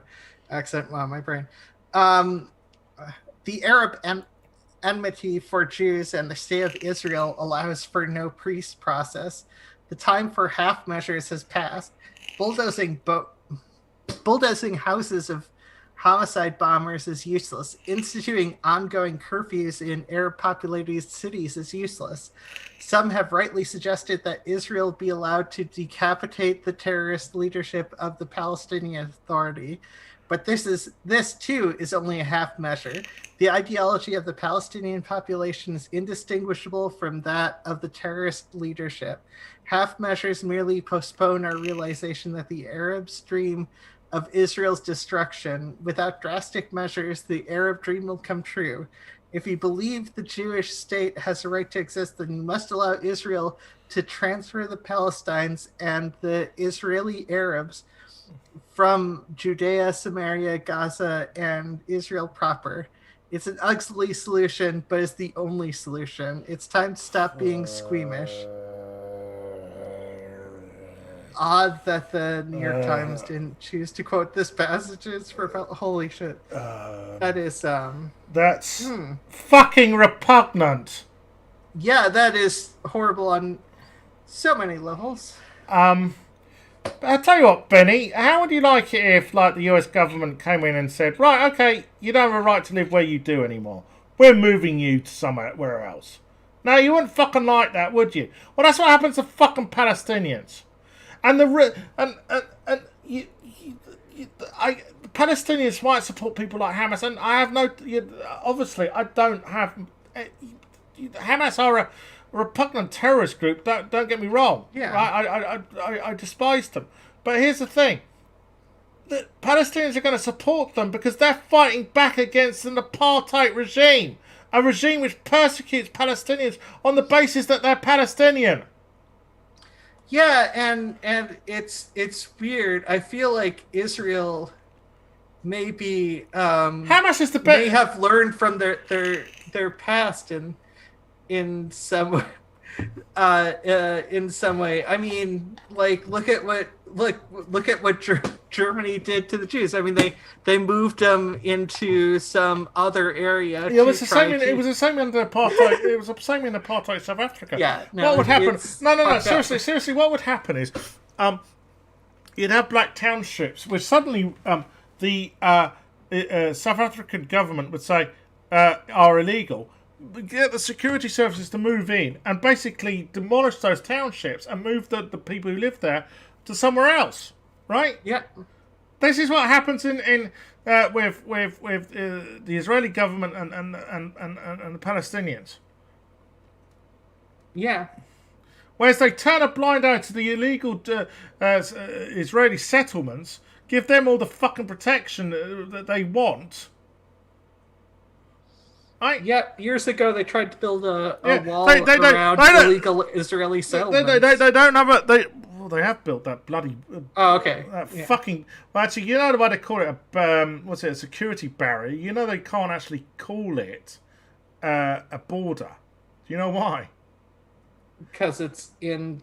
accent. Wow, my brain. The Arab enmity for Jews and the state of Israel allows for no peace process. The time for half measures has passed. Bulldozing houses of homicide bombers is useless. Instituting ongoing curfews in Arab-populated cities is useless. Some have rightly suggested that Israel be allowed to decapitate the terrorist leadership of the Palestinian Authority. But this too is only a half measure. The ideology of the Palestinian population is indistinguishable from that of the terrorist leadership. Half measures merely postpone our realization that the Arabs dream of Israel's destruction. Without drastic measures, the Arab dream will come true. If you believe the Jewish state has a right to exist, then you must allow Israel to transfer the Palestinians and the Israeli Arabs from Judea, Samaria, Gaza, and Israel proper. It's an ugly solution, but it's the only solution. It's time to stop being squeamish. Odd that the New York Times didn't choose to quote this passage for holy shit. That is that's fucking repugnant. Yeah, that is horrible on so many levels. But I'll tell you what, Benny, how would you like it if, like, the US government came in and said, right, okay, you don't have a right to live where you do anymore. We're moving you to somewhere else. No, you wouldn't fucking like that, would you? Well, that's what happens to fucking Palestinians. And Palestinians might support people like Hamas, and I have obviously, I don't have... Hamas are a repugnant terrorist group, don't get me wrong. Yeah. I despise them. But here's the thing. The Palestinians are going to support them because they're fighting back against an apartheid regime. A regime which persecutes Palestinians on the basis that they're Palestinian. Yeah, and it's weird. I feel like Israel maybe Hamas is may have learned from their past in some way. In some way, I mean, like look at what Germany did to the Jews. I mean, they moved them into some other area. Yeah, it was the same. It was the same under apartheid. It was the same in apartheid South Africa. Yeah. No, what would happen? No. Seriously. What would happen is, you'd have black townships, which suddenly the South African government would say are illegal. get the security services to move in and basically demolish those townships and move the people who live there to somewhere else, right? Yeah. This is what happens with the Israeli government and the Palestinians. Yeah. Whereas they turn a blind eye to the illegal Israeli settlements, give them all the fucking protection that they want. Yeah, years ago they tried to build a wall around illegal Israeli settlements. They don't have a... They have built that bloody... Oh, okay. Fucking... Well, actually, you know why they call it a security barrier? You know they can't actually call it a border. Do you know why? Because it's in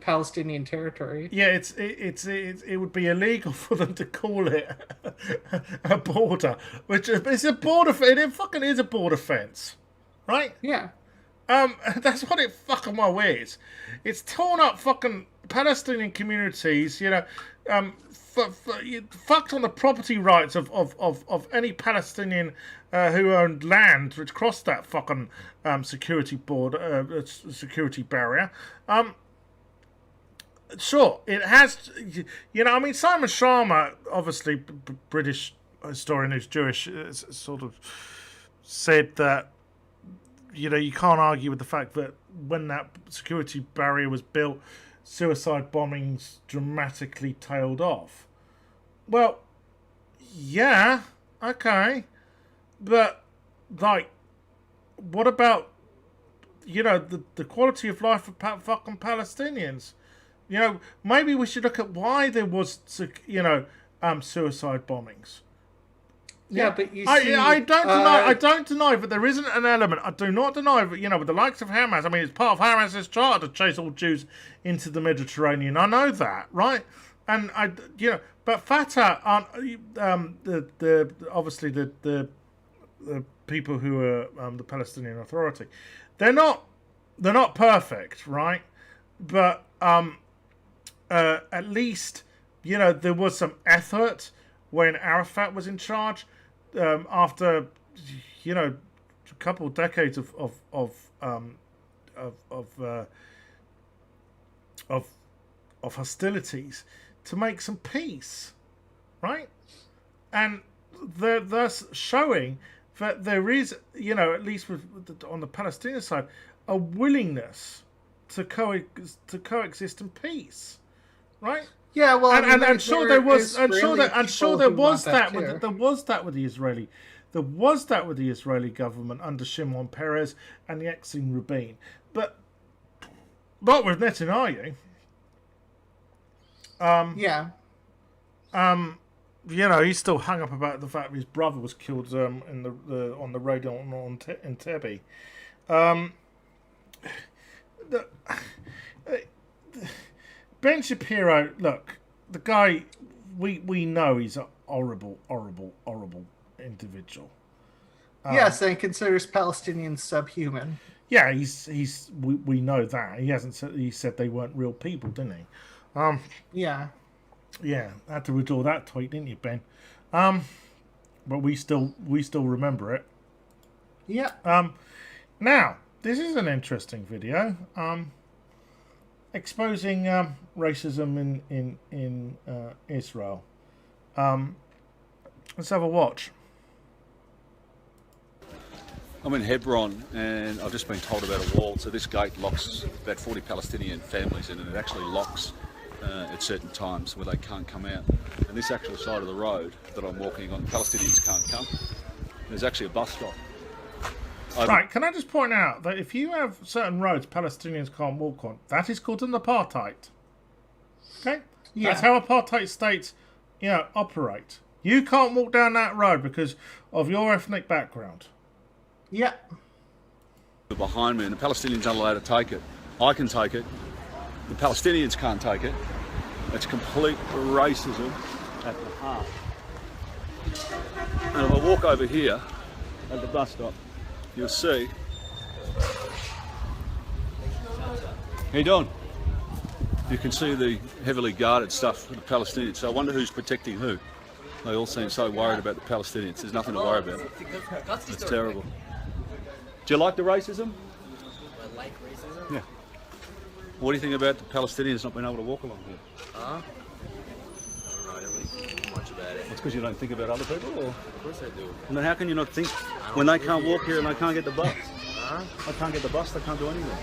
Palestinian territory. Yeah, it would be illegal for them to call it a border, which is a border. It fucking is a border fence, right? Yeah. That's what it fucking well is. It's torn up fucking Palestinian communities. You know, fucked on the property rights of any Palestinian who owned land which crossed that fucking security border, security barrier. Sure, it has. You know, I mean, Simon Sharma, obviously British historian who's Jewish, sort of said that, you know, you can't argue with the fact that when that security barrier was built, suicide bombings dramatically tailed off. Well, yeah, okay. But, like, what about, you know, the quality of life of fucking Palestinians? You know, maybe we should look at why there was, you know, suicide bombings. Yeah, but you see... I don't deny that there isn't an element. I do not deny that, you know, with the likes of Hamas, I mean, it's part of Hamas's charter to chase all Jews into the Mediterranean. I know that, right? And, you know, but Fatah aren't, obviously the people who are the Palestinian Authority, they're not perfect, right? But at least, you know, there was some effort when Arafat was in charge. After, you know, a couple of decades of hostilities, to make some peace, right? And they're thus showing that there is, you know, at least on the Palestinian side, a willingness to coexist in peace, right? Yeah, well, I'm sure there was that with the Israeli government under Shimon Peres and Yitzhak Rabin, but not with Netanyahu. You know, he's still hung up about the fact that his brother was killed on the road in Tebbe. Ben Shapiro, look, the guy, we know he's a horrible individual. Yes, and considers Palestinians subhuman. Yeah, we know that. He said they weren't real people, didn't he? Yeah. Yeah, I had to withdraw that tweet, didn't you, Ben? But we still remember it. Yeah. Now, this is an interesting video. Exposing racism in Israel. Let's have a watch. I'm in Hebron and I've just been told about a wall. So this gate locks about 40 Palestinian families in, and it actually locks at certain times where they can't come out. And this actual side of the road that I'm walking on, Palestinians can't come. There's actually a bus stop. Right, can I just point out that if you have certain roads Palestinians can't walk on, that is called an apartheid. Okay? Yeah. That's how apartheid states, you know, operate. You can't walk down that road because of your ethnic background. Yeah. Behind me, and the Palestinians aren't allowed to take it. I can take it. The Palestinians can't take it. It's complete racism at the heart. And if I walk over here at the bus stop, you'll see. How you doing? You can see the heavily guarded stuff for the Palestinians. So I wonder who's protecting who. They all seem so worried about the Palestinians. There's nothing to worry about. It's terrible. Do you like the racism? I like racism. Yeah. What do you think about the Palestinians not being able to walk along here? Huh? I don't really think much about it. It's because you don't think about other people, or? Of course I do. And then how can you not think when they can't walk here and they can't get the bus? Huh? They can't get the bus, they can't do anything.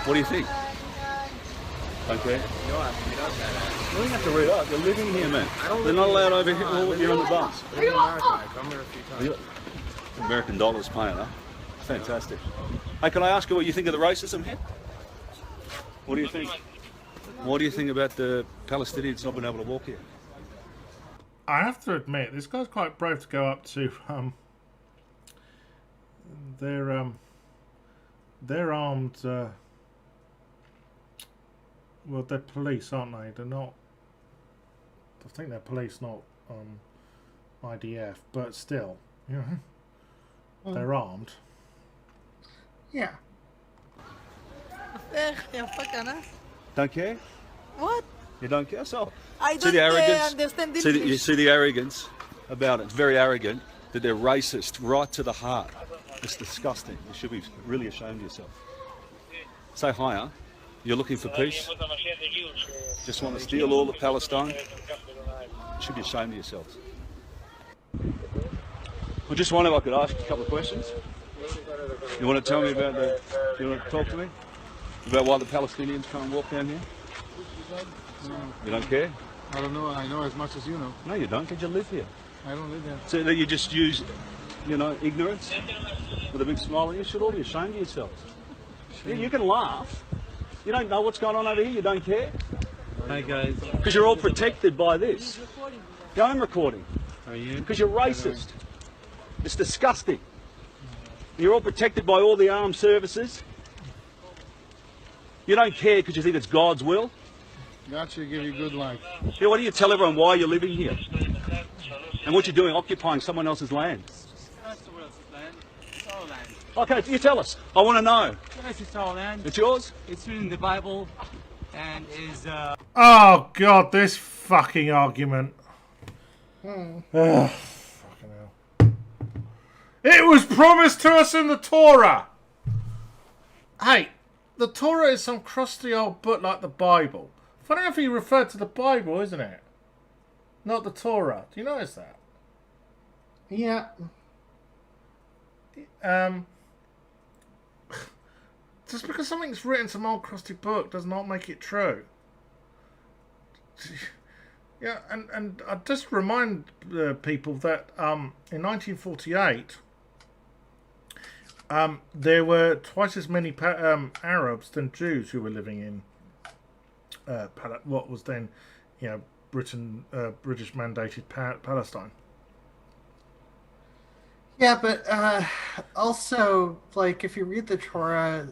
What do you think? Okay. You don't have to read out that. You don't have to read up. You're living here, man. I don't They're not allowed over here I live here on the bus. I live in America. I come here a few times. American dollars paying, huh? Fantastic. Hey, can I ask you what you think of the racism here? What do you think? What do you think about the Palestinians not being able to walk here? I have to admit, this guy's quite brave to go up to they're armed. Well, they're police, aren't they? They're not. I think they're police, not IDF, but still, you know, they're armed. Yeah. Don't care? What? You don't care? So I see don't the arrogance. understand See English. you see the arrogance about it. It's very arrogant that they're racist right to the heart. It's disgusting. You should be really ashamed of yourself. Say hi, huh? You're looking for peace? Just want to steal all of Palestine? You should be ashamed of yourselves. I just wondered if I could ask you a couple of questions. You want to tell me about the... You want to talk to me? About why the Palestinians can't walk down here? You don't care? I don't know. I know as much as you know. No, you don't, because you live here. I don't live here. So that you just use, you know, ignorance with a big smile. You should all be ashamed of yourselves. You can laugh. You don't know what's going on over here. You don't care. Hi guys. Because you're all protected by this. Yeah, I'm recording. Are you? Because you're racist. It's disgusting. You're all protected by all the armed services. You don't care because you think it's God's will. God should give you good life. Yeah, why don't you tell everyone why you're living here? And what you're doing, occupying someone else's land. It's our land. Okay, you tell us. I want to know. Yes, it's our land. It's yours? It's written in the Bible and is... Oh, God, this fucking argument. Ugh, fucking hell. It was promised to us in the Torah. Hey, the Torah is some crusty old book like the Bible. Funny enough, he referred to the Bible, isn't it? Not the Torah. Do you notice that? Yeah. Just because something's written some old crusty book does not make it true. Yeah, and I just remind people that in 1948 there were twice as many Arabs than Jews who were living in what was then, you know, British mandated Palestine. Yeah, but also, like, if you read the Torah,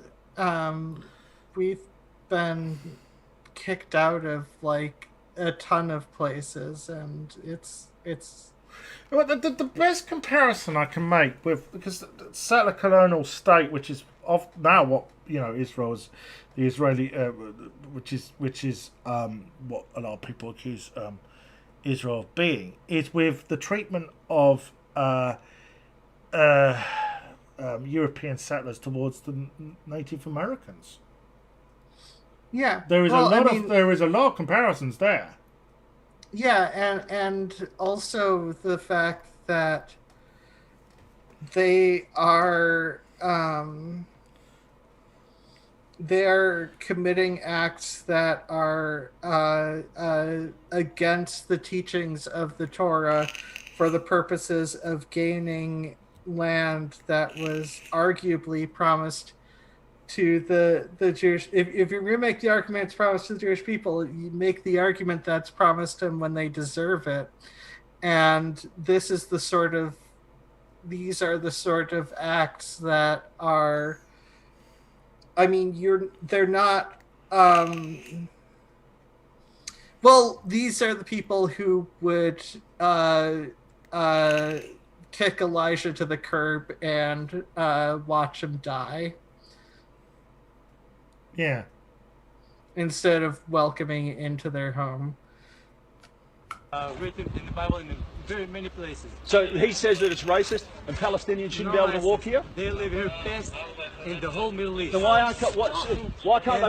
we've been kicked out of, like, a ton of places, and it's... Well, the best comparison I can make with, because the settler colonial state, which is now what, you know, Israel is, the Israeli, which is what a lot of people accuse Israel of being, is with the treatment of European settlers towards the Native Americans. Yeah, there is there is a lot of comparisons there. Yeah, and also the fact that they are committing acts that are against the teachings of the Torah for the purposes of gaining land that was arguably promised to the Jewish. If you're going to make the argument it's promised to the Jewish people, you make the argument that's promised them when they deserve it. And these are the sort of acts that are, I mean, they're not, well, these are the people who would kick Elijah to the curb and watch him die. Yeah. Instead of welcoming into their home. Written in the Bible in very many places. So he says that it's racist and Palestinians shouldn't be able to walk here? They live here best in the whole Middle East. Then why can't In they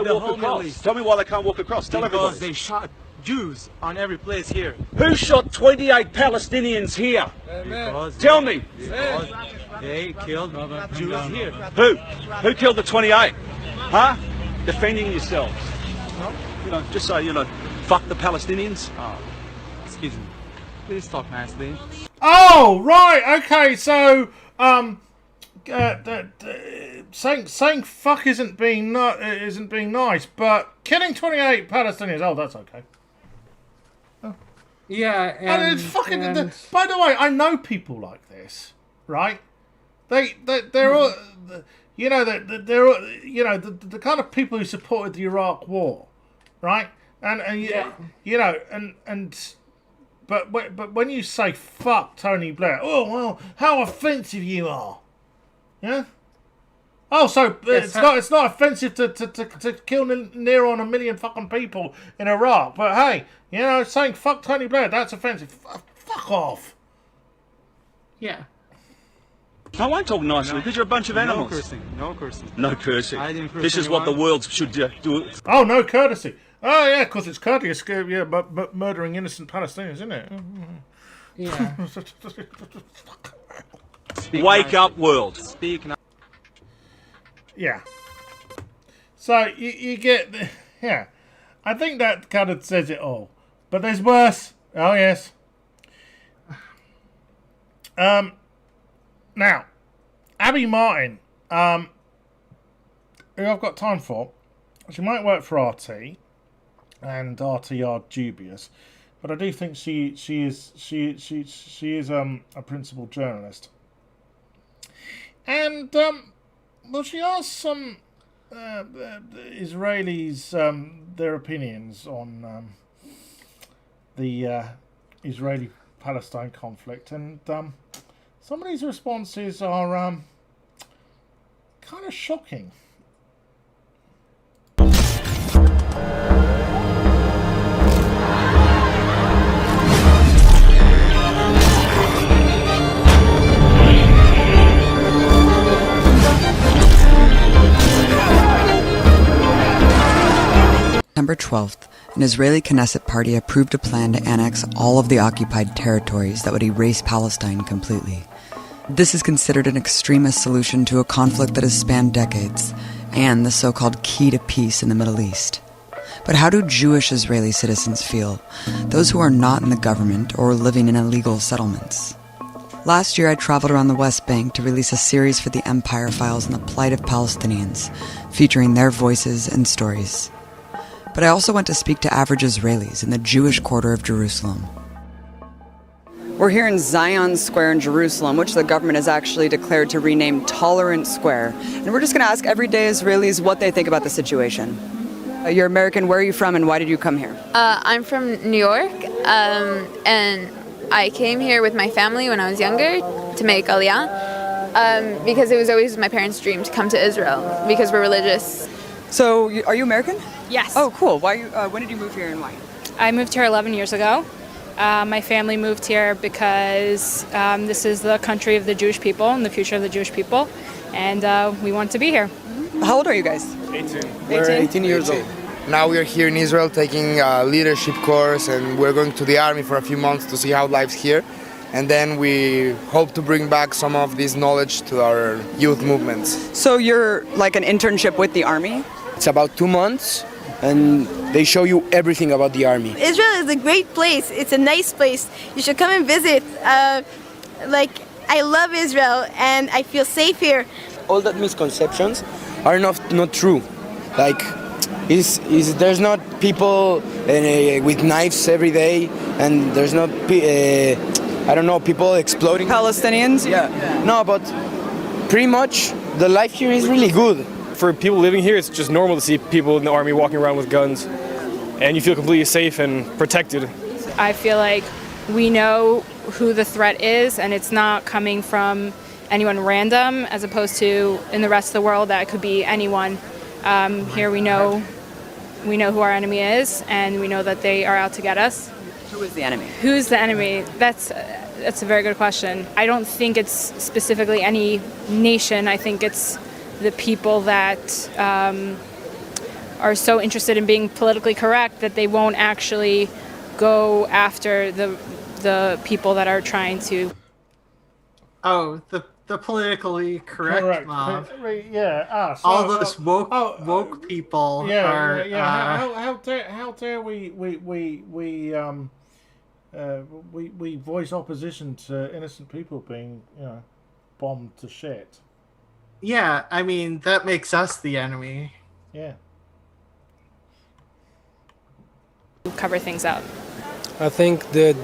the walk whole Middle across? East. Tell me why they can't walk across. Tell Because everybody. they shot Jews on every place here. Who shot 28 Palestinians here? Because Tell me. because they killed Jews here. Who? Who killed the 28? Huh? Defending yourselves. Just say, fuck the Palestinians. Oh, excuse me. Please talk nicely. Oh, right, okay, so, saying fuck isn't being nice, but killing 28 Palestinians, oh, that's okay. Yeah, And it's fucking. By the way, I know people like this, right? They're all, they're all, the kind of people who supported the Iraq War, right? But when you say fuck Tony Blair, oh well, how offensive you are, yeah. Oh, so it's not offensive to kill near on 1 million fucking people in Iraq, but hey, saying fuck Tony Blair, that's offensive. Fuck off. Yeah. I won't talk nicely because you're a bunch of animals. No cursing. No cursing. No cursing. I didn't curse This is what the anyone. world should do. Oh, no courtesy. Oh yeah, because it's courteous. Yeah, but murdering innocent Palestinians, isn't it? Yeah. Wake up, world. Speak now. Yeah. So you get, yeah. I think that kind of says it all. But there's worse. Oh yes. Now, Abby Martin, who I've got time for, she might work for RT, and RT are dubious, but I do think she is a principal journalist. And well, she asked some Israelis their opinions on the Israeli-Palestine conflict, and some of these responses are kind of shocking. September 12th, an Israeli Knesset party approved a plan to annex all of the occupied territories that would erase Palestine completely. This is considered an extremist solution to a conflict that has spanned decades, and the so-called key to peace in the Middle East. But how do Jewish Israeli citizens feel, those who are not in the government or living in illegal settlements? Last year I traveled around the West Bank to release a series for the Empire Files on the plight of Palestinians, featuring their voices and stories. But I also went to speak to average Israelis in the Jewish quarter of Jerusalem. We're here in Zion Square in Jerusalem, which the government has actually declared to rename Tolerant Square. And we're just going to ask everyday Israelis what they think about the situation. You're American. Where are you from and why did you come here? I'm from New York, and I came here with my family when I was younger to make Aliyah, because it was always my parents' dream to come to Israel because we're religious. So, are you American? Yes. Oh, cool. When did you move here and why? I moved here 11 years ago. My family moved here because this is the country of the Jewish people and the future of the Jewish people, and we want to be here. How old are you guys? 18. We're 18 years old. Now we're here in Israel taking a leadership course, and we're going to the army for a few months to see how life's here. And then we hope to bring back some of this knowledge to our youth movements. So you're like an internship with the army? It's about 2 months, and they show you everything about the army. Israel is a great place. It's a nice place. You should come and visit. I love Israel, and I feel safe here. All that misconceptions are not true. There's not people with knives every day, and there's not people exploding. Palestinians? Yeah. No, but pretty much the life here is really good. For people living here, it's just normal to see people in the army walking around with guns, and you feel completely safe and protected. I feel like we know who the threat is, and it's not coming from anyone random, as opposed to in the rest of the world that could be anyone. Here we know who our enemy is, and we know that they are out to get us. Who is the enemy? Who's the enemy? That's a very good question. I don't think it's specifically any nation. I think it's the people that are so interested in being politically correct that they won't actually go after the people that are trying to. Oh, the politically correct mob. Yeah. All those woke people are. How dare we voice opposition to innocent people being bombed to shit. Yeah, I mean that makes us the enemy. Yeah. Cover things up. I think that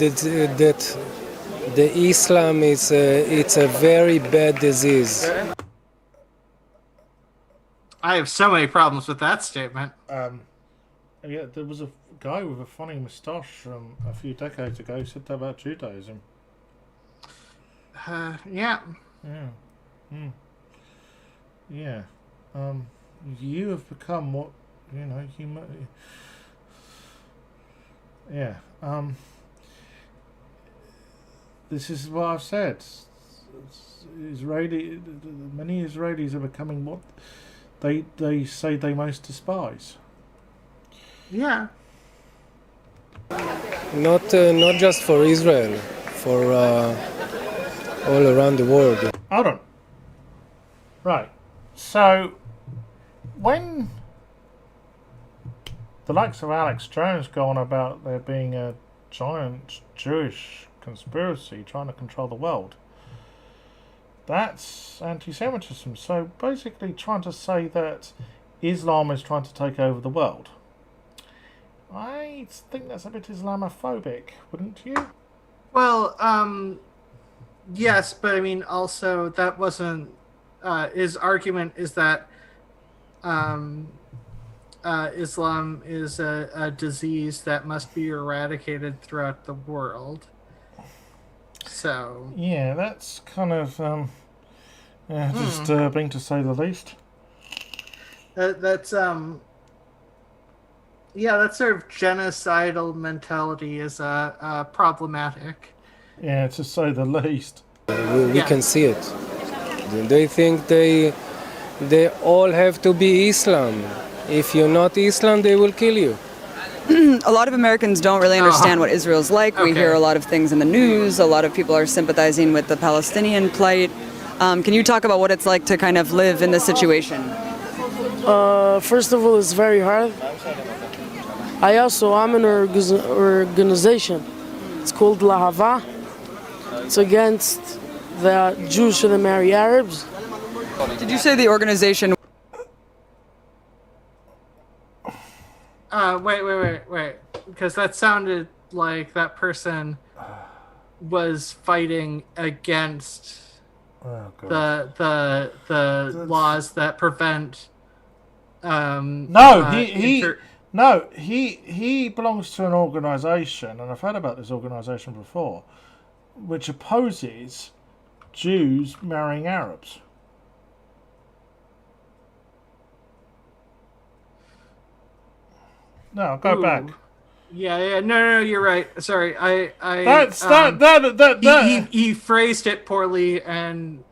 the Islam is it's a very bad disease. I have so many problems with that statement. Yeah, there was a guy with a funny moustache from a few decades ago who said that about Judaism. Yeah. Yeah. Yeah. You have become what yeah. This is what I've said. Many Israelis are becoming what they say they most despise. Yeah. Not just for Israel, for all around the world. Hold on. Right. So, when the likes of Alex Jones go on about there being a giant Jewish conspiracy trying to control the world, that's anti-Semitism. So basically trying to say that Islam is trying to take over the world. I think that's a bit Islamophobic, wouldn't you? Well, yes, but I mean also that wasn't his argument is that Islam is a disease that must be eradicated throughout the world. So yeah, that's kind of disturbing to say the least. That's that sort of genocidal mentality is problematic. Yeah, to say the least. We can see it. They think they all have to be Islam. If you're not Islam, they will kill you. A lot of Americans don't really understand what Israel's like. We hear a lot of things in the news. A lot of people are sympathizing with the Palestinian plight. Can you talk about what it's like to kind of live in this situation? First of all, it's very hard. I'm in an organization. It's called Lahava. It's against the Jews shouldn't marry Arabs. Did you say the organization? Wait. Because that sounded like that person was fighting against the laws that prevent. He belongs to an organisation, and I've heard about this organisation before, which opposes Jews marrying Arabs. No, go back. Yeah. No, you're right. Sorry, He phrased it poorly, and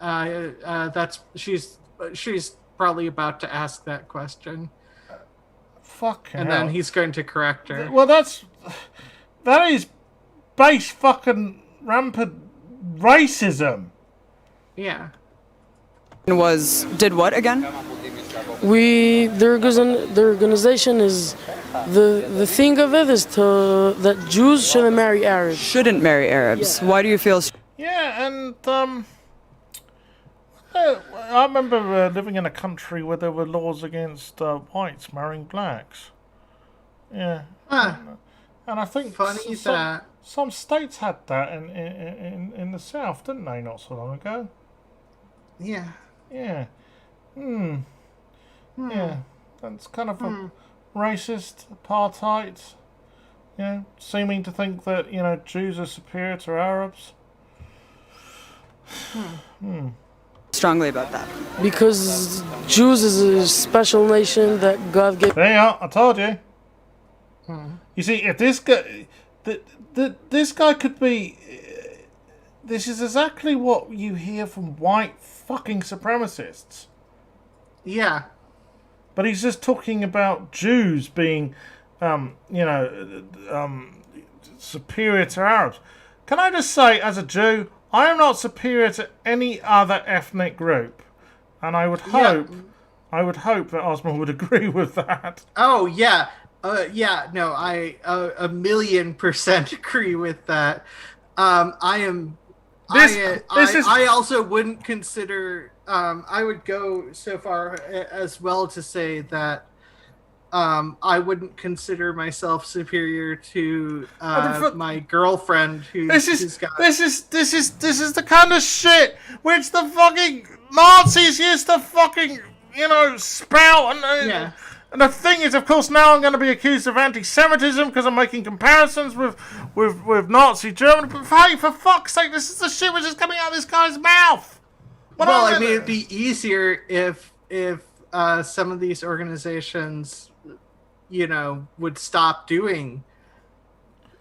she's probably about to ask that question. Fucking and hell. Then he's going to correct her. Well, that is base fucking rampant racism. Yeah. Did what again? The organization is the thing of it is that Jews shouldn't marry Arabs. Shouldn't marry Arabs. Yeah. Why do you feel? Yeah, and I remember living in a country where there were laws against whites marrying blacks. Yeah. And I think some states had that in the South, didn't they, not so long ago? Yeah. Yeah. Yeah. That's kind of a racist, apartheid, seeming to think that, Jews are superior to Arabs. Strongly about that. Because Jews is a special nation that God gave. There you are, I told you. You see, if this guy could be. This is exactly what you hear from white fucking supremacists. Yeah. But he's just talking about Jews being, superior to Arabs. Can I just say, as a Jew, I am not superior to any other ethnic group, and I would hope that Ozma would agree with that. Oh yeah, I 1,000,000% agree with that. I also wouldn't consider. I would go so far as well to say that I wouldn't consider myself superior to my girlfriend This is the kind of shit which the fucking Nazis used to fucking spout and the thing is, of course, now I'm going to be accused of anti-Semitism because I'm making comparisons with Nazi Germany. But hey, for fuck's sake, this is the shit which is coming out of this guy's mouth. It'd be easier if some of these organizations, would stop doing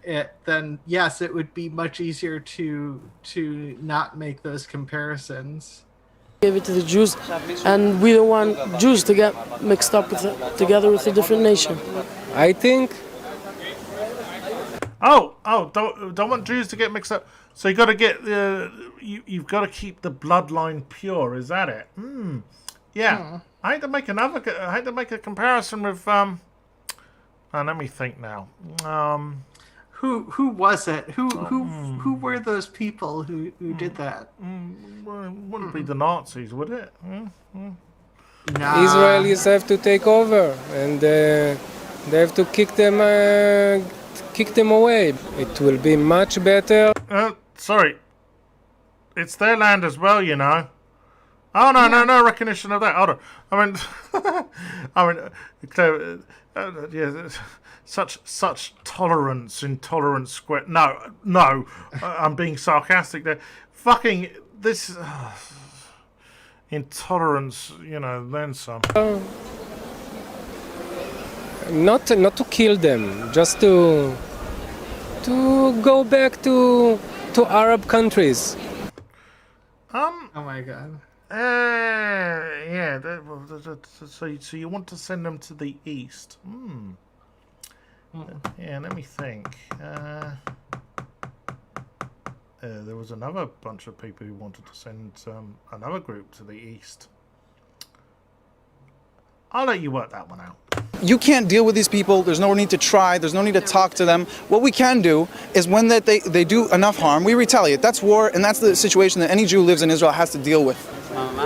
it. Then yes, it would be much easier to not make those comparisons. Gave it to the Jews, and we don't want Jews to get mixed up together with a different nation. I think. Don't want Jews to get mixed up. So you got to get you've got to keep the bloodline pure. Is that it? Yeah. I had to make a comparison with let me think now. Who was it? Who were those people who did that? Well, it wouldn't be the Nazis, would it? Nah. Israelis have to take over, and they have to kick them away. It will be much better. Sorry, it's their land as well, Oh no recognition of that. Hold on. Such tolerance, intolerance square. No, I'm being sarcastic there. Fucking this intolerance, then some. Not to kill them, just to go back to Arab countries. Oh my God. Yeah. So you want to send them to the east? Yeah, let me think. There was another bunch of people who wanted to send another group to the east. I'll let you work that one out. You can't deal with these people. There's no need to try. There's no need to talk to them. What we can do is when they do enough harm, we retaliate. That's war, and that's the situation that any Jew who lives in Israel has to deal with.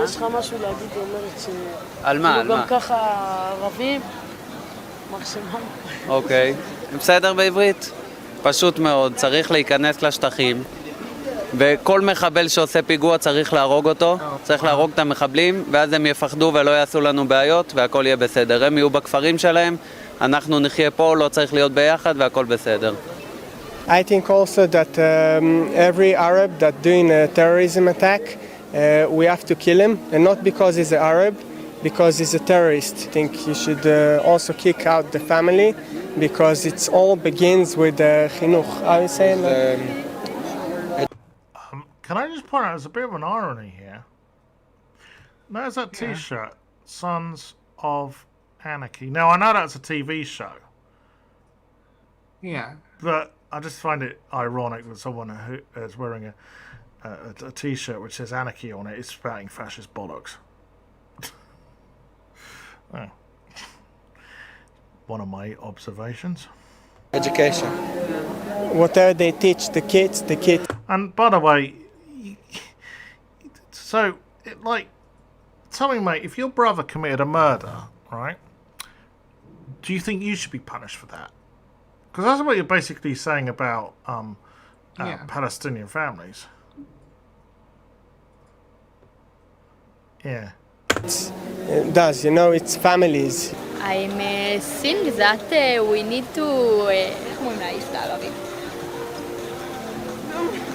יש לך משהו להגיד, היא אומרת ש... על מה? גם ככה ערבים, מקסימום. אוקיי. בסדר בעברית? פשוט מאוד. צריך להיכנס לשטחים, וכל מחבל שעושה פיגוע צריך להרוג אותו, צריך להרוג את המחבלים, ואז הם יפחדו ולא יעשו לנו בעיות, והכל יהיה בסדר. הם יהיו בכפרים שלהם, אנחנו נחיה פה, לא צריך להיות ביחד, והכל בסדר. I think also that every Arab that doing a terrorism attack, we have to kill him, and not because he's an Arab, because he's a terrorist. I think you should also kick out the family, because it all begins with chinuch. Are you saying that? Can I just point out, there's a bit of an irony here. There's that T-shirt, Sons of Anarchy. Now, I know that's a TV show. Yeah. But I just find it ironic that someone who is wearing a T-shirt which says anarchy on it is spouting fascist bollocks. Oh. One of my observations. Education. Whatever they teach the kids. And by the way, so, tell me, mate, if your brother committed a murder, right, do you think you should be punished for that? Because that's what you're basically saying about Palestinian families. Yeah. It does, it's families. I think that we need to... איך אומרים להעיף את הערבים?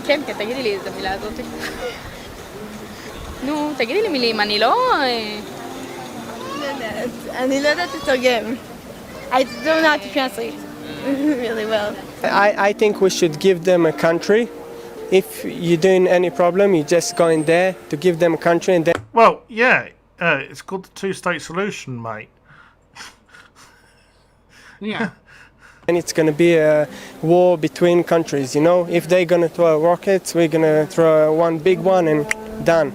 כן, תגידי לי את המילה הזאת. נו, תגידי לי מילים, אני לא... אני לא יודעת לתרגם. I don't know how to translate. really well. I think we should give them a country. If you're doing any problem, you just go in there to give them a country and then... Well, yeah, it's called the two-state solution, mate. Yeah. And it's going to be a war between countries, you know? If they're going to throw rockets, we're going to throw one big one and done.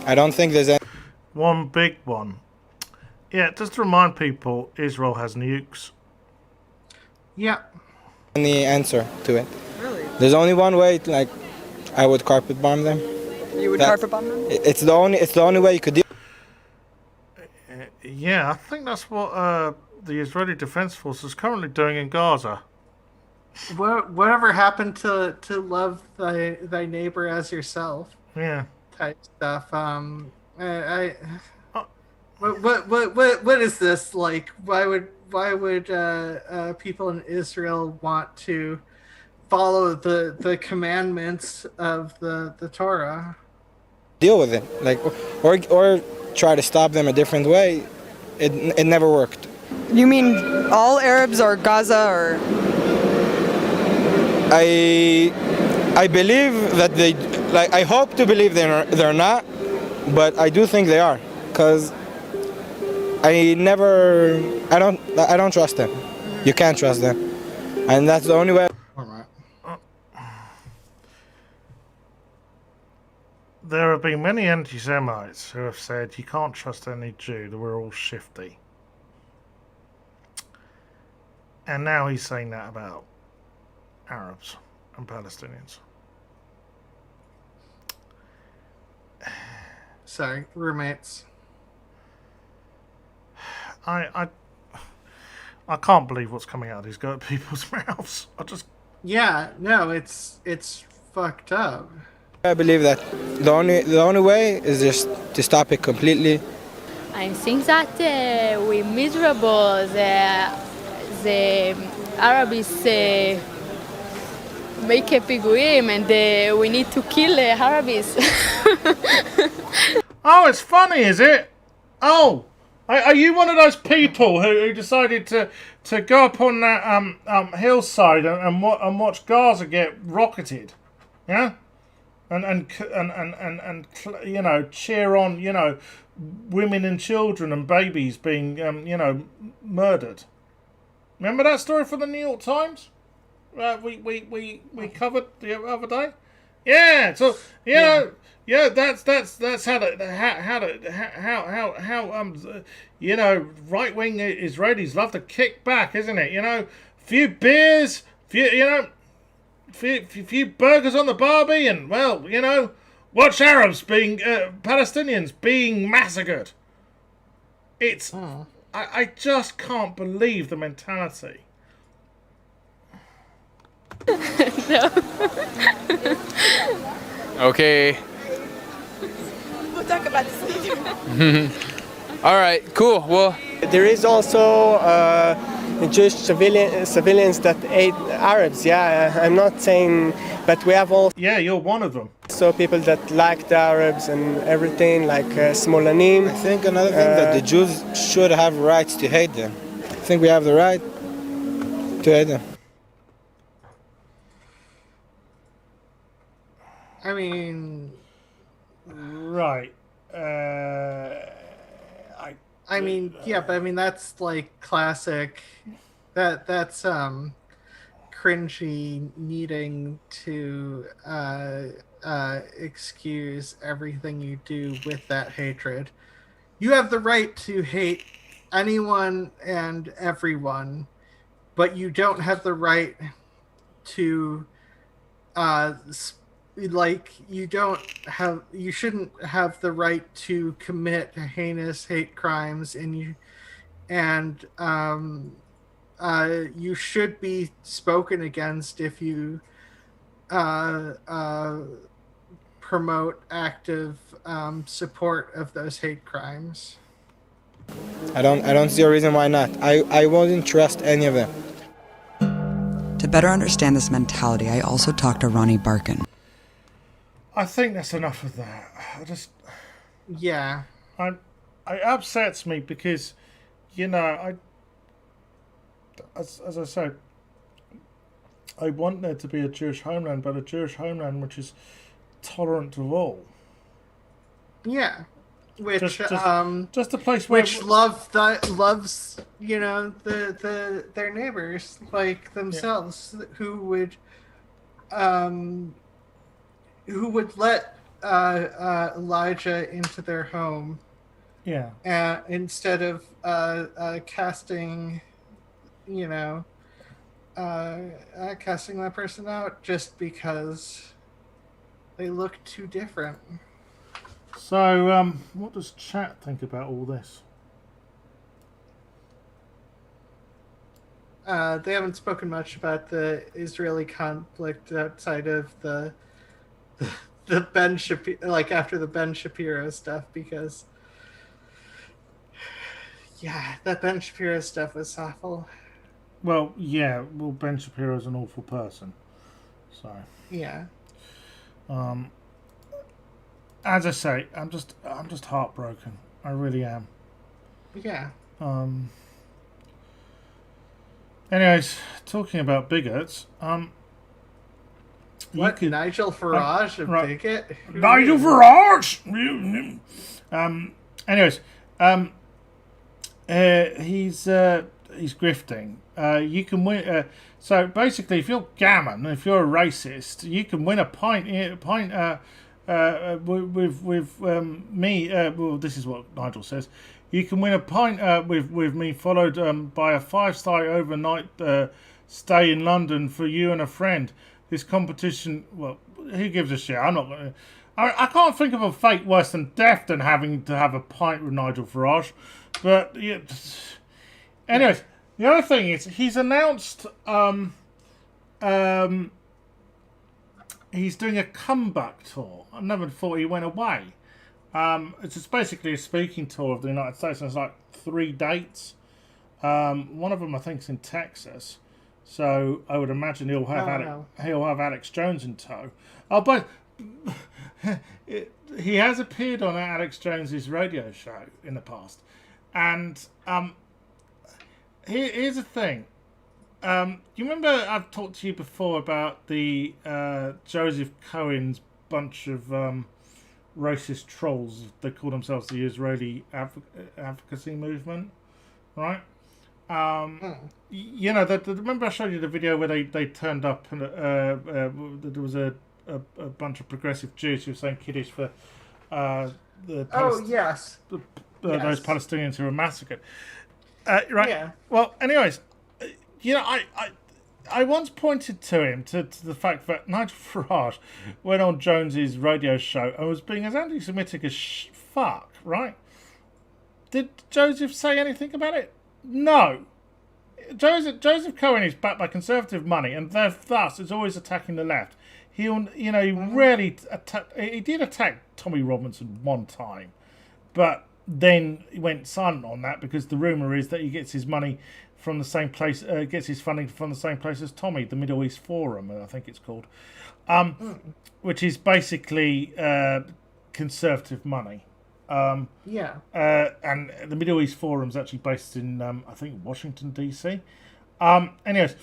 I don't think there's any... One big one. Yeah, just to remind people, Israel has nukes. Yeah. any answer to it. Really? There's only one way, like, I would carpet bomb them. You would carpet bomb them? It's the only way you could do. Yeah, I think that's what the Israeli Defense Force is currently doing in Gaza. Whatever happened to love thy neighbor as yourself? Yeah. Type stuff. What is this like? Why would people in Israel want to follow the commandments of the Torah? Deal with it, like, or try to stop them a different way. It never worked. You mean all Arabs or Gaza or? I believe that they, like, I hope to believe they're not, but I do think they are, because I don't trust them. You can't trust them, and that's the only way. There have been many anti-Semites who have said you can't trust any Jew, that we're all shifty. And now he's saying that about Arabs and Palestinians. Sorry, roommates. I can't believe what's coming out of these people's mouths. Yeah, no, it's fucked up. I believe that the only way is just to stop it completely. I think that we're miserable. The Arabs make a piguim and we need to kill Arabs. Oh, it's funny, is it? Oh, are you one of those people who decided to go up on that hillside and watch Gaza get rocketed? Yeah. And you know, cheer on, you know, women and children and babies being you know, murdered. Remember that story from the New York Times? We covered the other day. Yeah, so you know, that's how you know, right wing Israelis love to kick back, isn't it? You know, few beers, few burgers on the barbie, and, well, you know, watch Arabs being Palestinians being massacred. It's I just can't believe the mentality. No. Okay. We'll talk about this later. All right, cool. Well, there is also Jewish civilians that hate Arabs. Yeah, I'm not saying, but we have all. Yeah, you're one of them. So people that like the Arabs and everything, like Smolanim. I think another thing that the Jews should have rights to hate them. I think we have the right to hate them. I mean, right. I mean, yeah, but I mean that's like classic. That's cringy needing to excuse everything you do with that hatred. You have the right to hate anyone and everyone, but you don't have the right to you shouldn't have the right to commit heinous hate crimes, and you should be spoken against if you promote active support of those hate crimes. I don't see a reason why not. I wouldn't trust any of them. To better understand this mentality, I also talked to Ronnie Barkin. I think that's enough of that. Yeah. It upsets me because, you know, as I say, I want there to be a Jewish homeland, but a Jewish homeland which is tolerant of all. Yeah, which just a place where which loves their neighbors like themselves, who would let Elijah into their home. Yeah. Instead of casting, casting that person out just because they look too different. So, what does chat think about all this? They haven't spoken much about the Israeli conflict outside of the Ben Shapiro, like after the Ben Shapiro stuff, because that Ben Shapiro stuff was awful. Well, yeah. Well, Ben Shapiro's an awful person. So. Yeah. As I say, I'm just heartbroken. I really am. Yeah. Anyways, talking about bigots, what, Nigel Farage, a bigot? Nigel Farage. Anyways, he's grifting. You can win. So basically, if you're gammon, if you're a racist, you can win a pint. With me. Well, this is what Nigel says. You can win a pint with me, followed by a 5-star overnight stay in London for you and a friend. This competition, well, who gives a shit? I'm not going to. I can't think of a fate worse than death than having to have a pint with Nigel Farage. But yeah. Anyways, the other thing is he's announced he's doing a comeback tour. I never thought he went away. It's just basically a speaking tour of the United States, and it's like 3 dates. One of them I think is in Texas, so I would imagine he'll have Alex Jones in tow. Oh, but he has appeared on Alex Jones's radio show in the past, and here's the thing. You remember I've talked to you before about the Joseph Cohen's bunch of racist trolls. They call themselves the Israeli Advocacy Movement, right? You know, remember I showed you the video where they turned up and there was a bunch of progressive Jews who were saying Kiddush for those Palestinians who were massacred. Right. Yeah. Well, anyways, you know, I once pointed to him to the fact that Nigel Farage went on Jones's radio show and was being as anti-Semitic as fuck, right? Did Joseph say anything about it? No. Joseph Cohen is backed by conservative money, and thus is always attacking the left. He rarely he did attack Tommy Robinson one time, but then he went silent on that because the rumor is that he gets his money from the same place, gets his funding from the same place as Tommy, the Middle East Forum, I think it's called, which is basically conservative money. And the Middle East Forum is actually based in, I think, Washington, D.C. Anyways,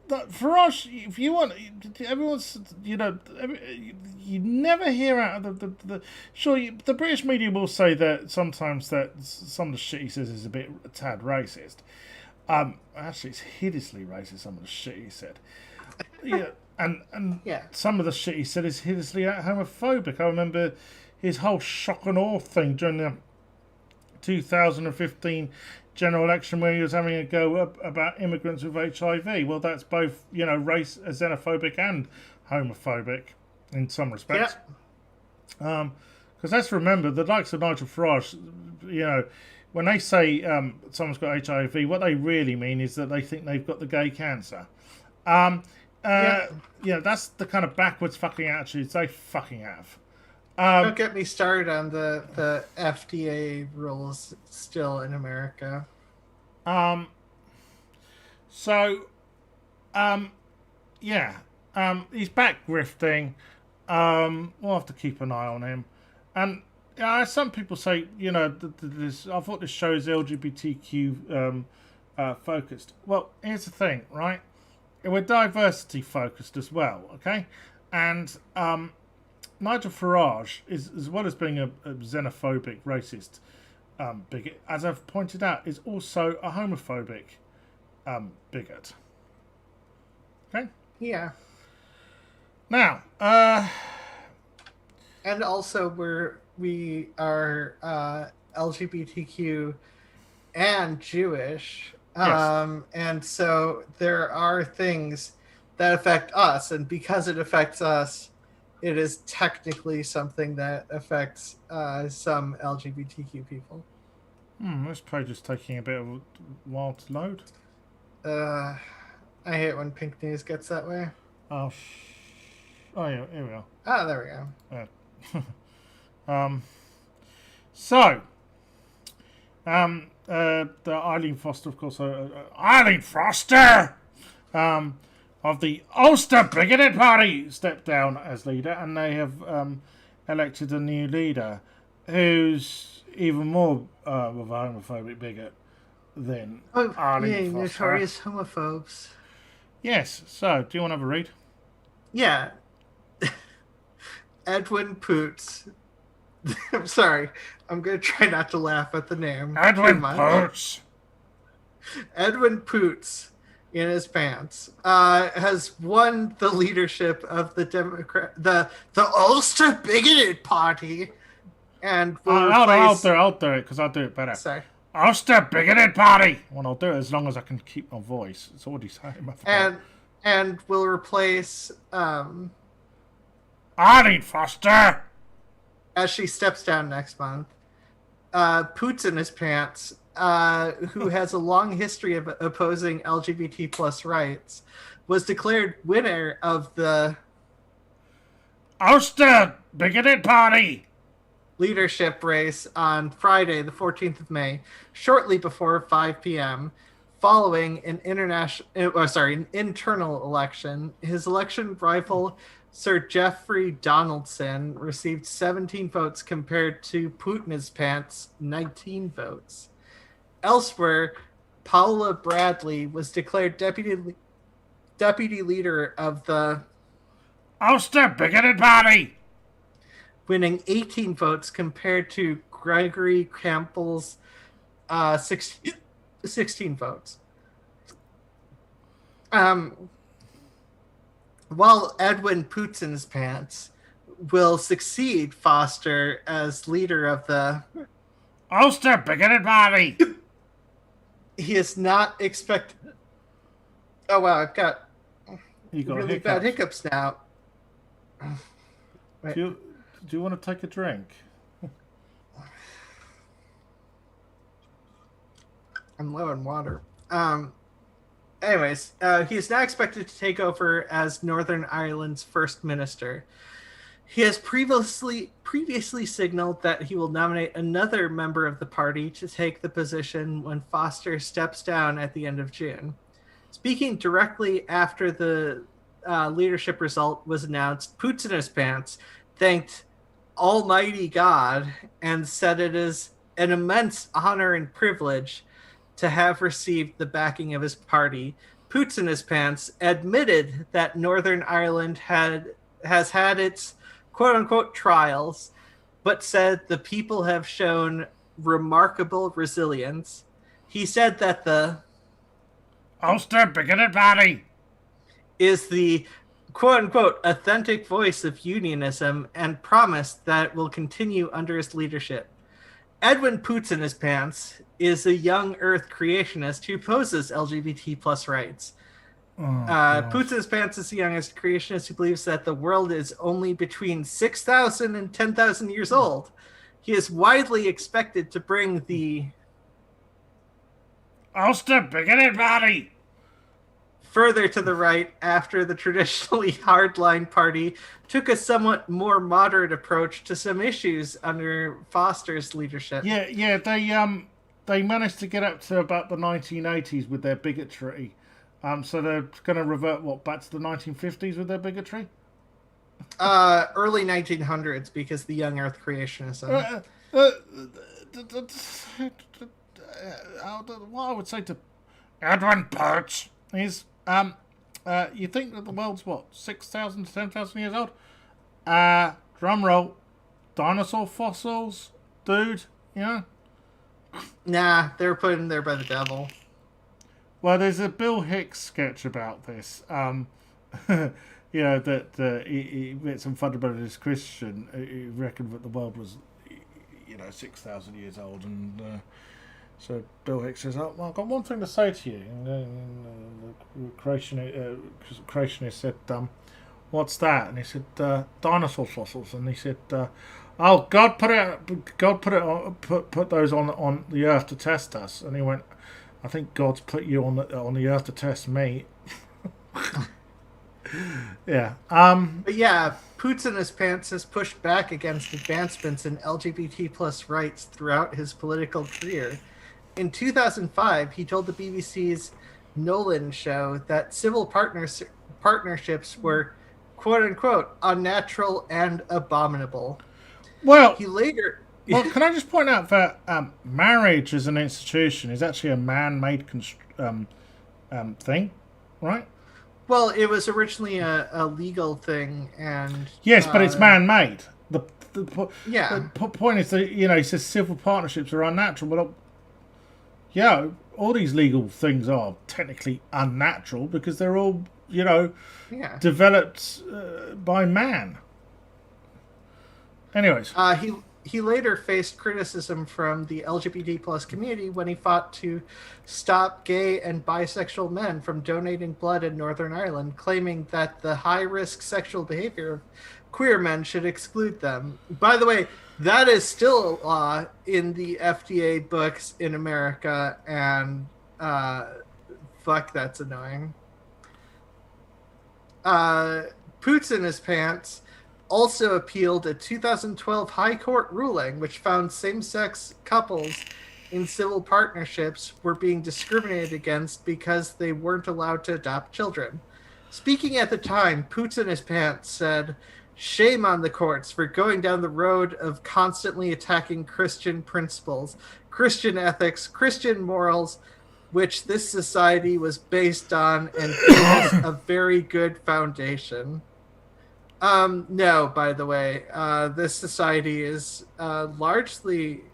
Farage, if you want, everyone's, you never hear out of the the British media will say that sometimes that some of the shit he says is a tad racist. Actually, it's hideously racist, some of the shit he said. Yeah. And some of the shit he said is hideously homophobic. I remember his whole shock and awe thing during the 2015 general election where he was having a go about immigrants with HIV. Well, that's both, xenophobic and homophobic in some respects. Because let's remember, the likes of Nigel Farage, when they say someone's got HIV, what they really mean is that they think they've got the gay cancer. That's the kind of backwards fucking attitudes they fucking have. Don't get me started on the FDA rules still in America. He's back grifting. We'll have to keep an eye on him. And some people say, you know, I thought this show is LGBTQ focused. Well, here's the thing, right? We're diversity focused as well, okay? And Nigel Farage is, as well as being a xenophobic, racist bigot, as I've pointed out, is also a homophobic bigot. Okay? Yeah. Now, and also we are LGBTQ and Jewish. Yes. And so there are things that affect us, and because it affects us, it is technically something that affects some LGBTQ people. This page is taking a bit of a while to load. I hate when Pink News gets that way. Oh, yeah, here we are. Ah, there we go. So, the Eileen Foster, of course, Eileen Foster of the Ulster Bigoted Party stepped down as leader, and they have elected a new leader who's even more of a homophobic bigot than Eileen Foster. Notorious homophobes. Yes, so do you want to have a read? Yeah. Edwin Poots. I'm sorry. I'm going to try not to laugh at the name. Edwin Poots. Edwin Poots, in his pants, has won the leadership of the the Ulster Bigoted Party, and I'll do it because I'll do it better. Sorry. Ulster Bigoted Party. Well, I'll do it as long as I can keep my voice. It's already saying my voice. And will replace Eileen Foster as she steps down next month. Poots in his pants, who has a long history of opposing LGBT plus rights, was declared winner of the Ulster Bigoted Party leadership race on Friday, the 14th of May, shortly before 5 p.m., following an internal election. His election rival, Sir Geoffrey Donaldson, received 17 votes compared to Putin's pants' 19 votes. Elsewhere, Paula Bradley was declared deputy leader of the Ulster Bigoted Party, winning 18 votes compared to Gregory Campbell's 16 votes. While Edwin Poots in his pants will succeed Foster as leader of the Ulster Bigoted Party, he is not expected. Oh wow, I've got really bad hiccups now. Wait. Do you want to take a drink? I'm low on water. Anyways, he is now expected to take over as Northern Ireland's first minister. He has previously signaled that he will nominate another member of the party to take the position when Foster steps down at the end of June. Speaking directly after the leadership result was announced, Poots in his pants thanked Almighty God and said it is an immense honor and privilege to have received the backing of his party. Poots in his pants admitted that Northern Ireland has had its quote-unquote trials, but said the people have shown remarkable resilience. He said that the Ulster Bigoted Party is the quote-unquote authentic voice of unionism and promised that it will continue under his leadership. Edwin Poots in his pants is a young Earth creationist who opposes LGBT plus rights. Poots in his pants is the youngest creationist who believes that the world is only between 6,000 and 10,000 years old. He is widely expected to bring the Ulster Bigoted Party further to the right after the traditionally hardline party took a somewhat more moderate approach to some issues under Foster's leadership. Yeah, they managed to get up to about the 1980s with their bigotry. So they're going to revert back to the 1950s with their bigotry? Early 1900s, because the young Earth creationism. What I would say to Edwin Perch is, you think that the world's what, 6,000 to 10,000 years old? Drum roll, dinosaur fossils, dude. You know. Nah, they were put in there by the devil. Well, there's a Bill Hicks sketch about this. You know, that he met some fundamentalist Christian who reckoned that the world was, 6,000 years old, and so Bill Hicks says, "Oh, well, I've got one thing to say to you." And the creationist said, "What's that?" And he said, "Dinosaur fossils." And he said, "Oh, God put those on the earth to test us." And he went, "I think God's put you on the earth to test me." Yeah. But yeah, Poots in his Pants has pushed back against advancements in LGBT plus rights throughout his political career. In 2005, he told the BBC's Nolan show that civil partnerships were, quote unquote, unnatural and abominable. Well, he later. Well, can I just point out that marriage as an institution is actually a man-made thing, right? Well, it was originally a legal thing, and yes, but it's man-made. The point is that he says civil partnerships are unnatural. Well, yeah, all these legal things are technically unnatural because they're all developed by man. Anyways, he later faced criticism from the LGBT plus community when he fought to stop gay and bisexual men from donating blood in Northern Ireland, claiming that the high-risk sexual behavior of queer men should exclude them. By the way, that is still a law in the FDA books in America, and fuck, that's annoying. Poots in his Pants also appealed a 2012 High Court ruling which found same-sex couples in civil partnerships were being discriminated against because they weren't allowed to adopt children. Speaking at the time, Poots in his Pants said, "Shame on the courts for going down the road of constantly attacking Christian principles, Christian ethics, Christian morals, which this society was based on and gave us a very good foundation." No, by the way, this society is largely,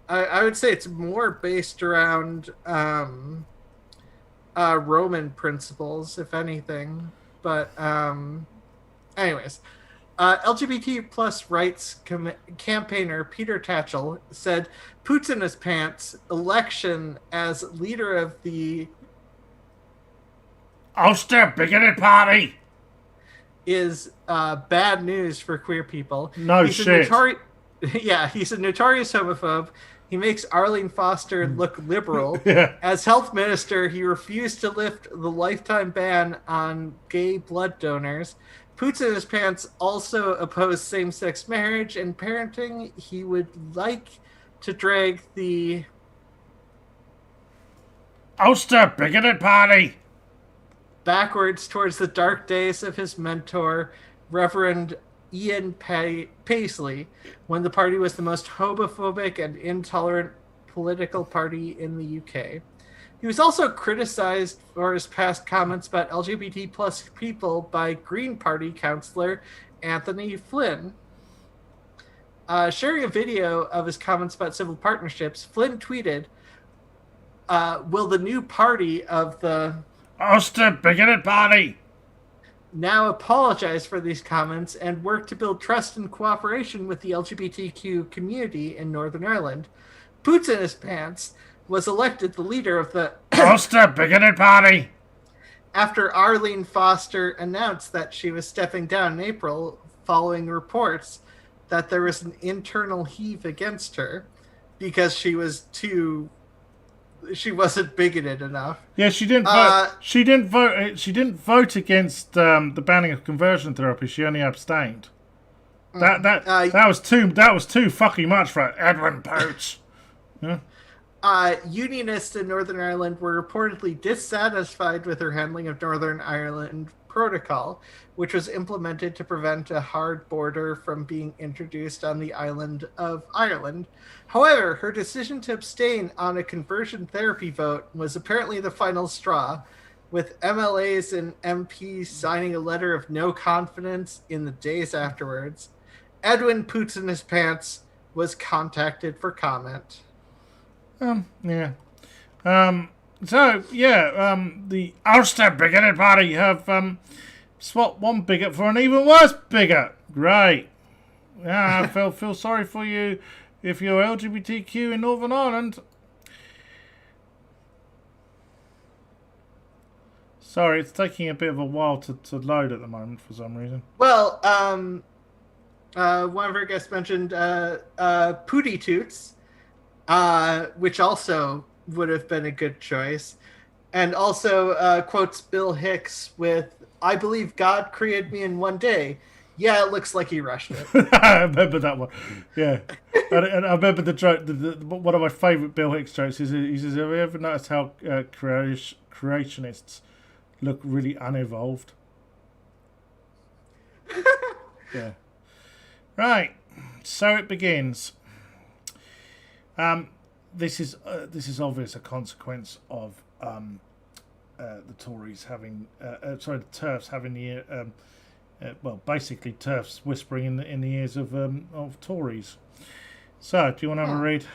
I would say it's more based around Roman principles, if anything. But anyways, LGBT plus rights campaigner Peter Tatchell said Poots in his Pants election as leader of the Ulster Bigoted Party is bad news for queer people. No shit. He's a notorious homophobe. He makes Arlene Foster look liberal. Yeah. As health minister, he refused to lift the lifetime ban on gay blood donors. Poots in his Pants also opposed same-sex marriage and parenting. He would like to drag the Ulster Bigoted Party backwards towards the dark days of his mentor, Reverend Ian Paisley, when the party was the most homophobic and intolerant political party in the UK. He was also criticized for his past comments about LGBT plus people by Green Party councillor Anthony Flynn. Sharing a video of his comments about civil partnerships, Flynn tweeted, "Will the new party of the Ulster Bigoted Party now apologize for these comments and work to build trust and cooperation with the LGBTQ community in Northern Ireland?" Poots in his Pants was elected the leader of the Ulster Bigoted Party after Arlene Foster announced that she was stepping down in April following reports that there was an internal heave against her because she wasn't bigoted enough. Yeah, she didn't vote. She didn't vote against the banning of conversion therapy. She only abstained. That was too fucking much for Edwin Poots. Yeah. Unionists in Northern Ireland were reportedly dissatisfied with her handling of Northern Ireland protocol, which was implemented to prevent a hard border from being introduced on the island of Ireland. However, her decision to abstain on a conversion therapy vote was apparently the final straw, with MLAs and MPs signing a letter of no confidence in the days afterwards. Edwin Poots in his pants was contacted for comment. Yeah. The Ulster bigoted party have swapped one bigot for an even worse bigot. Great. Yeah, I feel sorry for you if you're LGBTQ in Northern Ireland. Sorry, it's taking a bit of a while to load at the moment for some reason. Well, one of our guests mentioned Pooty Toots, which also would have been a good choice. And also quotes Bill Hicks with, "I believe God created me in one day. Yeah, it looks like he rushed it." I remember that one. Yeah. and I remember the joke, one of my favourite Bill Hicks jokes is he says, "Have you ever noticed how creationists look really unevolved?" Yeah. Right. So it begins. This is obvious a consequence of the Tories having, the TERFs having the, basically TERFs whispering in the ears of Tories. So, do you want to have a read?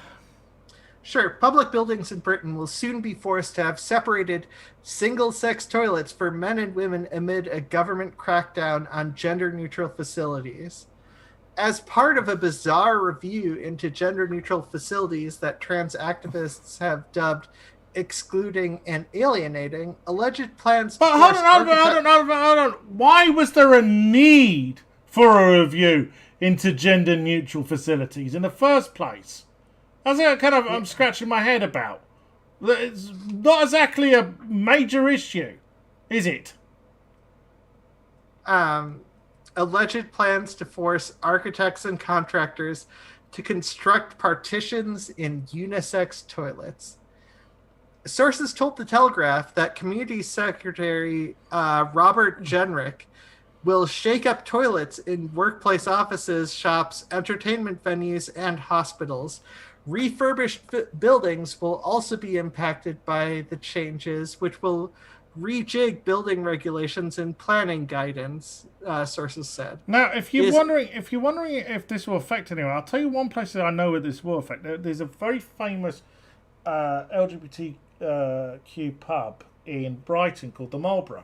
Sure. Public buildings in Britain will soon be forced to have separated single-sex toilets for men and women amid a government crackdown on gender-neutral facilities. As part of a bizarre review into gender-neutral facilities that trans activists have dubbed excluding and alienating, alleged plans... But hold on. Why was there a need for a review into gender-neutral facilities in the first place? That's what I'm scratching my head about. It's not exactly a major issue, is it? Alleged plans to force architects and contractors to construct partitions in unisex toilets. Sources told The Telegraph that Community Secretary Robert Jenrick will shake up toilets in workplace offices, shops, entertainment venues, and hospitals. Refurbished buildings will also be impacted by the changes, which will rejig building regulations and planning guidance, sources said. Now, if you're wondering if this will affect anyone, I'll tell you one place that I know where this will affect. There's a very famous LGBTQ pub in Brighton called the Marlborough,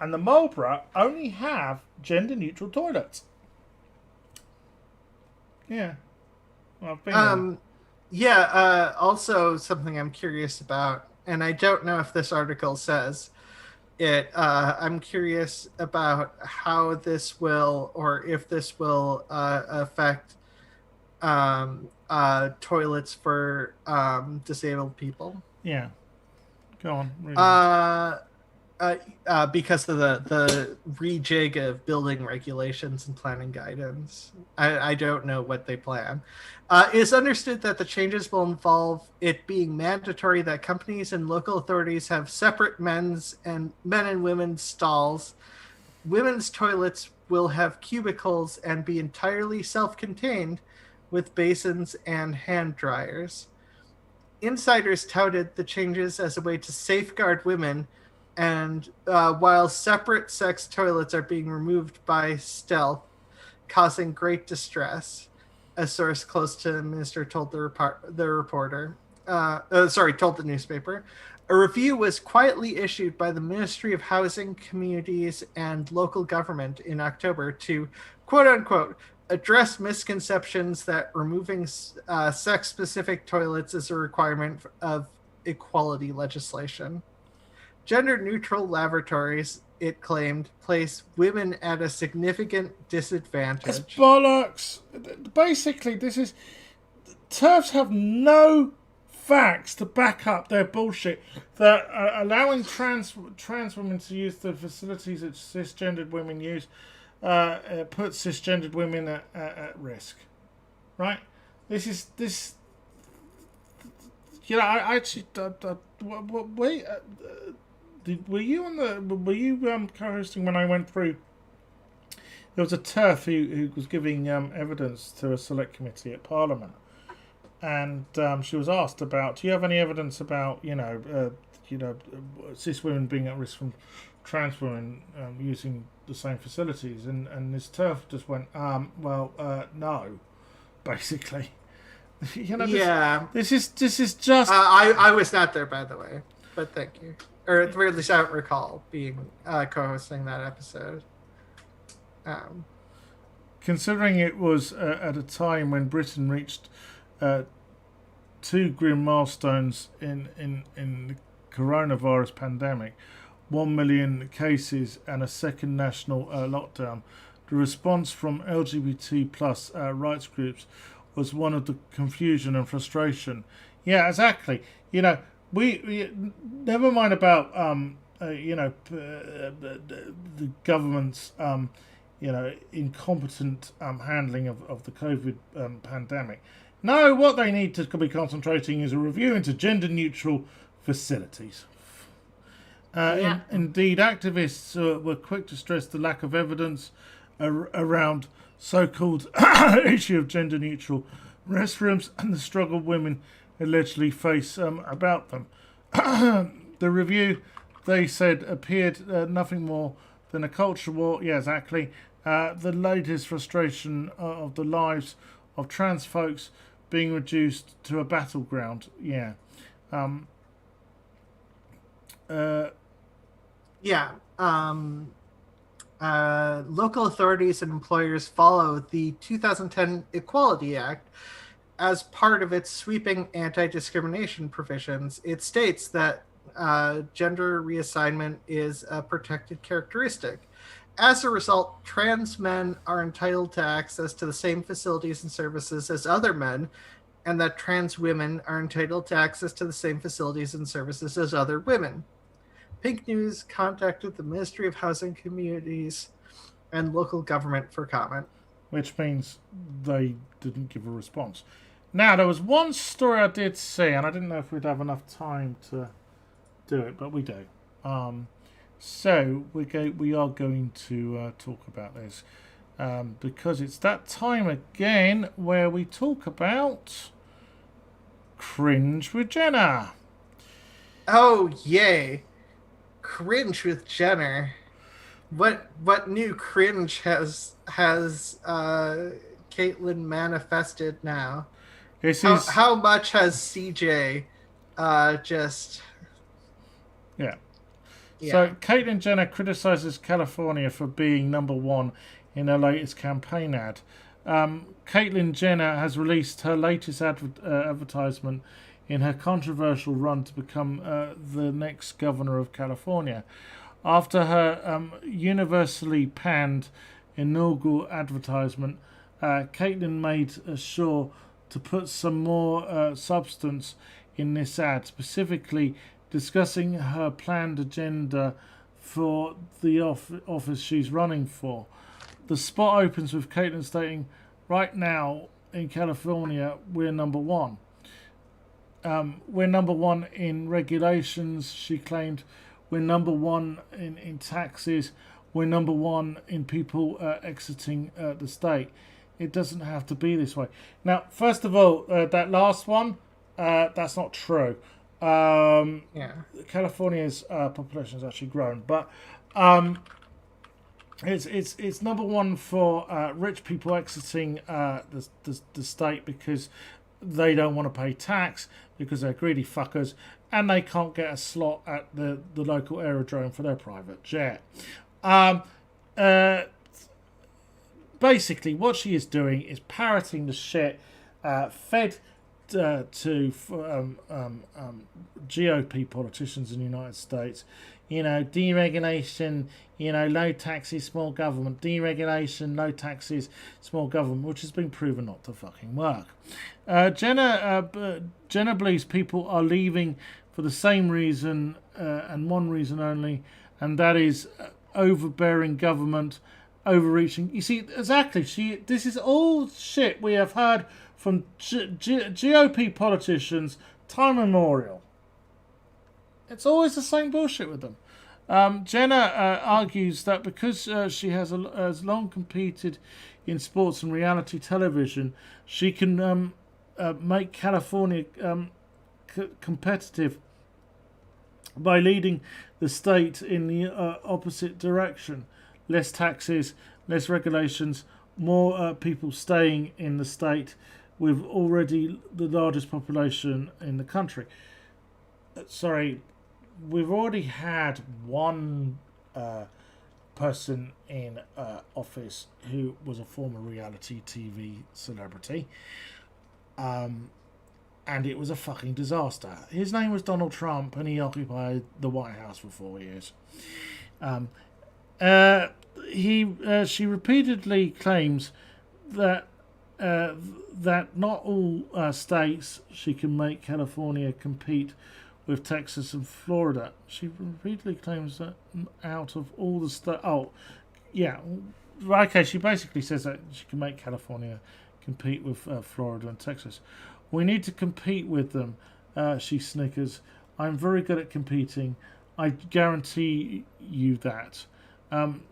and the Marlborough only have gender-neutral toilets. Yeah, well, I've been there. Also something I'm curious about, and I don't know if this article says it. I'm curious about how this will, or if this will affect toilets for disabled people. Yeah, go on. Because of the rejig of building regulations and planning guidance. I don't know what they plan. It is understood that the changes will involve it being mandatory that companies and local authorities have separate men and women's stalls. Women's toilets will have cubicles and be entirely self-contained with basins and hand dryers. Insiders touted the changes as a way to safeguard women, and while separate sex toilets are being removed by stealth, causing great distress, a source close to the minister told told the newspaper. A review was quietly issued by the Ministry of Housing, Communities, and Local Government in October to, quote-unquote, address misconceptions that removing sex-specific toilets is a requirement of equality legislation. Gender-neutral lavatories, it claimed, place women at a significant disadvantage. It's bollocks. Basically, this is... TERFs have no facts to back up their bullshit. That allowing trans women to use the facilities that cisgendered women use puts cisgendered women at risk. Right? This... You know, I actually... were you co-hosting when I went through? There was a TERF who was giving evidence to a select committee at Parliament, and she was asked about, do you have any evidence about cis women being at risk from trans women using the same facilities? And this TERF just went, no, basically. This is just. I was not there, by the way, but thank you. Or at least I don't recall being co-hosting that episode. Considering it was at a time when Britain reached 2 grim milestones in the coronavirus pandemic, 1 million cases and a second national lockdown, the response from LGBT plus rights groups was one of the confusion and frustration. Yeah, exactly. We never mind about the government's incompetent handling of the COVID pandemic. No, what they need to be concentrating is a review into gender-neutral facilities. Indeed, activists were quick to stress the lack of evidence around so-called issue of gender-neutral restrooms and the struggle women allegedly face about them. The review, they said, appeared nothing more than a culture war. Yeah, exactly. The latest frustration of the lives of trans folks being reduced to a battleground. Yeah. Local authorities and employers follow the 2010 Equality Act. As part of its sweeping anti-discrimination provisions, it states that gender reassignment is a protected characteristic. As a result, trans men are entitled to access to the same facilities and services as other men, and that trans women are entitled to access to the same facilities and services as other women. Pink News contacted the Ministry of Housing, Communities, and local government for comment. Which means they didn't give a response. Now, there was one story I did see, and I didn't know if we'd have enough time to do it, but we do. So we are going to talk about this because it's that time again where we talk about cringe with Jenna. Oh yay! Cringe with Jenner. What new cringe has Caitlin manifested now? How much has CJ just? Yeah. So Caitlyn Jenner criticizes California for being #1 in her latest campaign ad. Caitlyn Jenner has released her latest advertisement in her controversial run to become the next governor of California. After her universally panned inaugural advertisement, Caitlyn made sure to put some more substance in this ad, specifically discussing her planned agenda for the office she's running for. The spot opens with Caitlyn stating, "Right now in California, we're #1. We're #1 in regulations," she claimed. "We're #1 in taxes. We're #1 in people exiting the state. It doesn't have to be this way." Now, first of all, that last one, that's not true. California's population has actually grown, but it's #1 for rich people exiting the state because they don't want to pay tax because they're greedy fuckers and they can't get a slot at the local aerodrome for their private jet. Basically, what she is doing is parroting the shit fed to GOP politicians in the United States. Deregulation, low taxes, small government. Deregulation, low taxes, small government, which has been proven not to fucking work. Jenna believes people are leaving for the same reason and one reason only, and that is overbearing government, overreaching. You see, exactly. This is all shit we have heard from GOP politicians time immemorial. It's always the same bullshit with them. Jenna argues that because she has long competed in sports and reality television, she can make California competitive by leading the state in the opposite direction. Less taxes, less regulations, more people staying in the state with already the largest population in the country. Sorry, we've already had one person in office who was a former reality TV celebrity. And it was a fucking disaster. His name was Donald Trump, and he occupied the White House for 4 years. She repeatedly claims that not all states she can make California compete with Texas and Florida. She repeatedly claims that out of all the states... Oh, yeah. Okay, she basically says that she can make California compete with Florida and Texas. We need to compete with them, she snickers. I'm very good at competing. I guarantee you that.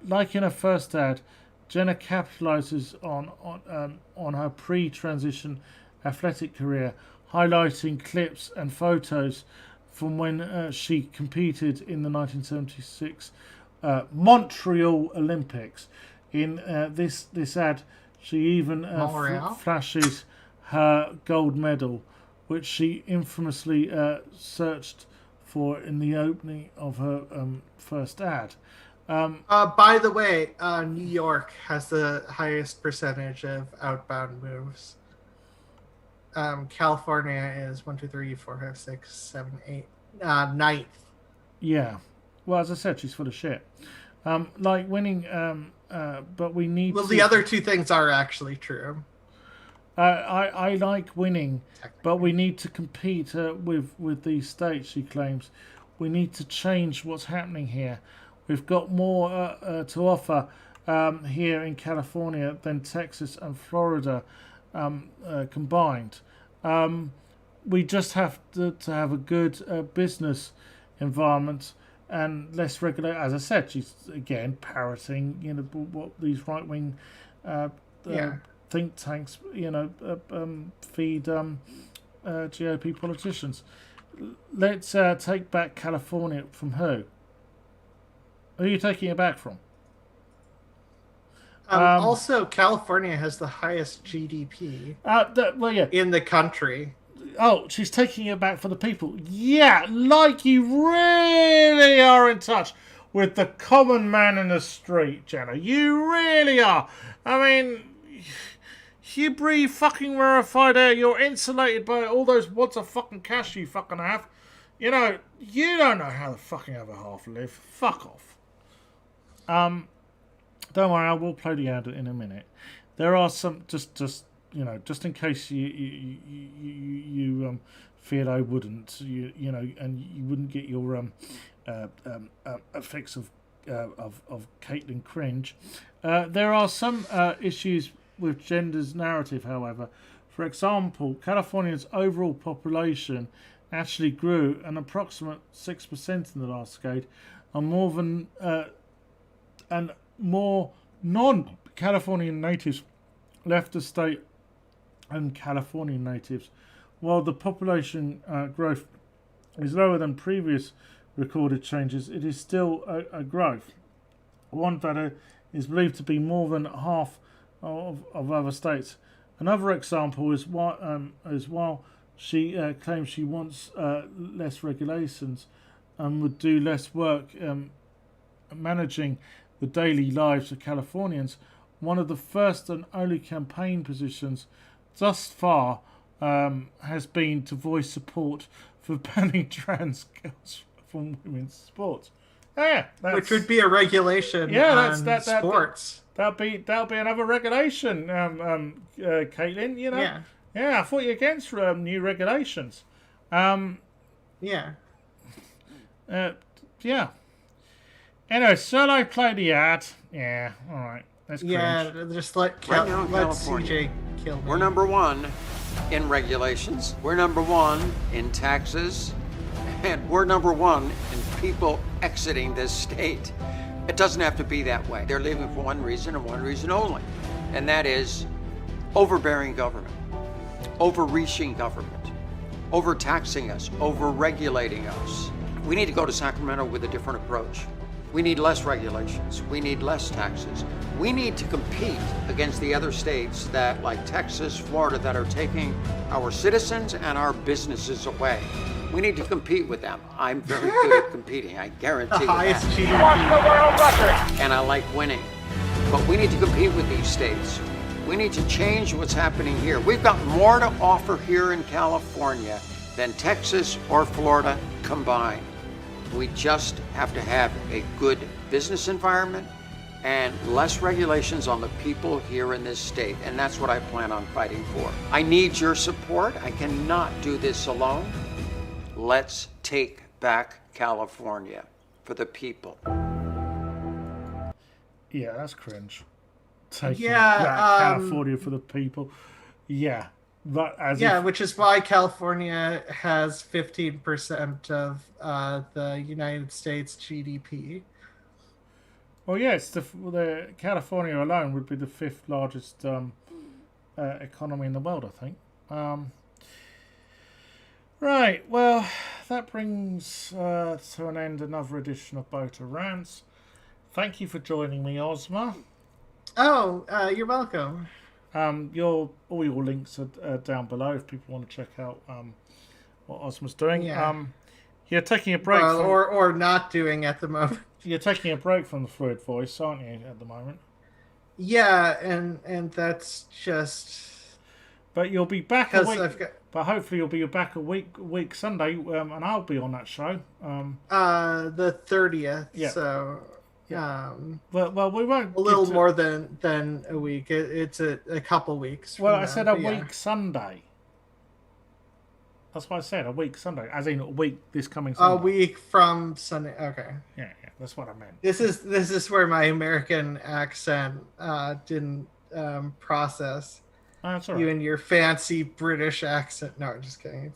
Like in her first ad, Jenna capitalizes on her pre-transition athletic career, highlighting clips and photos from when she competed in the 1976 Montreal Olympics. In this ad, she even flashes her gold medal, which she infamously searched for in the opening of her first ad. By the way, New York has the highest percentage of outbound moves. California is 1, 2, 3, 4, 5, 6, 7, 8, 9th. Yeah. Well, as I said, she's full of shit. Like winning, but we need. Well, the other two things are actually true. I like winning, but we need to compete with these states, she claims. We need to change what's happening here. We've got more to offer here in California than Texas and Florida combined. We just have to have a good business environment and less regulate. As I said, she's again parroting, what these right-wing think tanks, feed GOP politicians. Let's take back California from who? Who are you taking it back from? Also, California has the highest GDP in the country. Oh, she's taking it back for the people. Yeah, like you really are in touch with the common man in the street, Jenna. You really are. I mean, you breathe fucking rarefied air. You're insulated by all those wads of fucking cash you fucking have. You don't know how the fucking other half live. Fuck off. Don't worry, I will play the ad in a minute. There are some just in case you feared I wouldn't, and you wouldn't get your fix of Caitlin cringe. There are some issues with gender's narrative, however. For example, California's overall population actually grew an approximate 6% in the last decade, and more non-Californian natives left the state and Californian natives. While the population growth is lower than previous recorded changes, it is still a growth. One that is believed to be more than half of other states. Another example is while she claims she wants less regulations and would do less work managing the daily lives of Californians, one of the first and only campaign positions thus far has been to voice support for banning trans girls from women's sports. Yeah, which would be a regulation on sports. That'll be another regulation, Caitlin. Yeah, I thought you were against new regulations. Yeah. Anyway, shall I play the ad? Yeah, all right. That's cringe. Yeah, just let CJ kill me. We're number one in regulations. We're number one in taxes. And we're number one in people exiting this state. It doesn't have to be that way. They're leaving for one reason and one reason only, and that is overbearing government, overreaching government, overtaxing us, overregulating us. We need to go to Sacramento with a different approach. We need less regulations. We need less taxes. We need to compete against the other states that, like Texas, Florida, that are taking our citizens and our businesses away. We need to compete with them. I'm very good at competing, I guarantee you that. And I like winning. But we need to compete with these states. We need to change what's happening here. We've got more to offer here in California than Texas or Florida combined. We just have to have a good business environment and less regulations on the people here in this state. And that's what I plan on fighting for. I need your support. I cannot do this alone. Let's take back California for the people. Yeah, that's cringe. Taking Yeah, back California for the people. Yeah. But which is why California has 15% of the United States GDP. Well, yes, the California alone would be the 5th largest economy in the world, I think. Right, well, that brings to an end another edition of Botha Rants. Thank you for joining me, Ozma. Oh, you're welcome. All your links are down below if people want to check out what Ozma's doing. Yeah. You're taking a break or not doing at the moment. You're taking a break from the fluid voice, aren't you, at the moment? Yeah, and that's just. But you'll be back a week. But hopefully you'll be back a week Sunday, and I'll be on that show. The 30th. Yeah. So. Well, we won't. A little more than a week. It's a couple weeks. Well, I said a week Sunday. That's what I said. A week Sunday, as in a week this coming Sunday. A week from Sunday. Okay. Yeah, that's what I meant. This is where my American accent didn't process. Oh, that's all right. You and your fancy British accent. No, just kidding.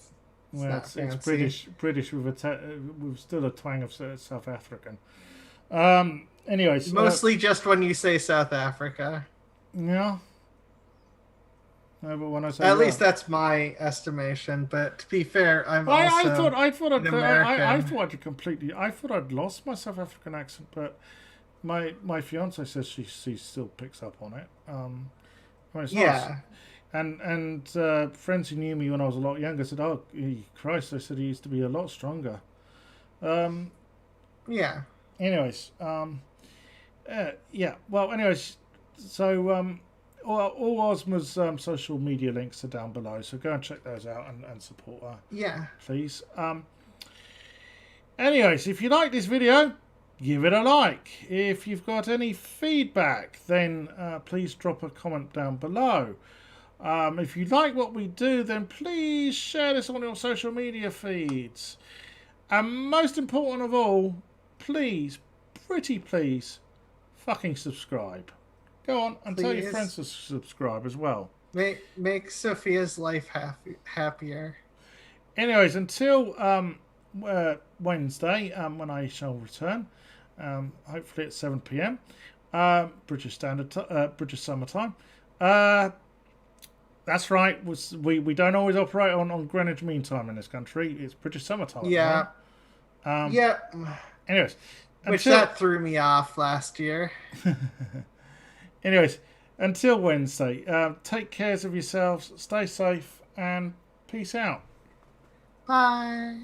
It's British with still a twang of South African. Anyways, mostly just when you say South Africa. Yeah. No, but when I say at least that's my estimation. But to be fair, I thought I'd lost my South African accent, but my fiance says she still picks up on it. It's nice. And friends who knew me when I was a lot younger said, "Oh, Christ!" I said he used to be a lot stronger. Yeah. Anyways, well, anyways, so all OZMA'S social media links are down below, so go and check those out and support her. Yeah. Please. Anyways, if you like this video, give it a like. If you've got any feedback, then please drop a comment down below. If you like what we do, then please share this on your social media feeds. And most important of all, please, pretty please, fucking subscribe. Go on and tell your friends to subscribe as well. Make Sophia's life happier. Anyways, until Wednesday, when I shall return, hopefully at 7 p.m. British Summer Time. That's right. We don't always operate on Greenwich Mean Time in this country. It's British Summer Time. Yeah. Yeah. Anyways, which that threw me off last year. Anyways, until Wednesday, take care of yourselves, stay safe, and peace out. Bye.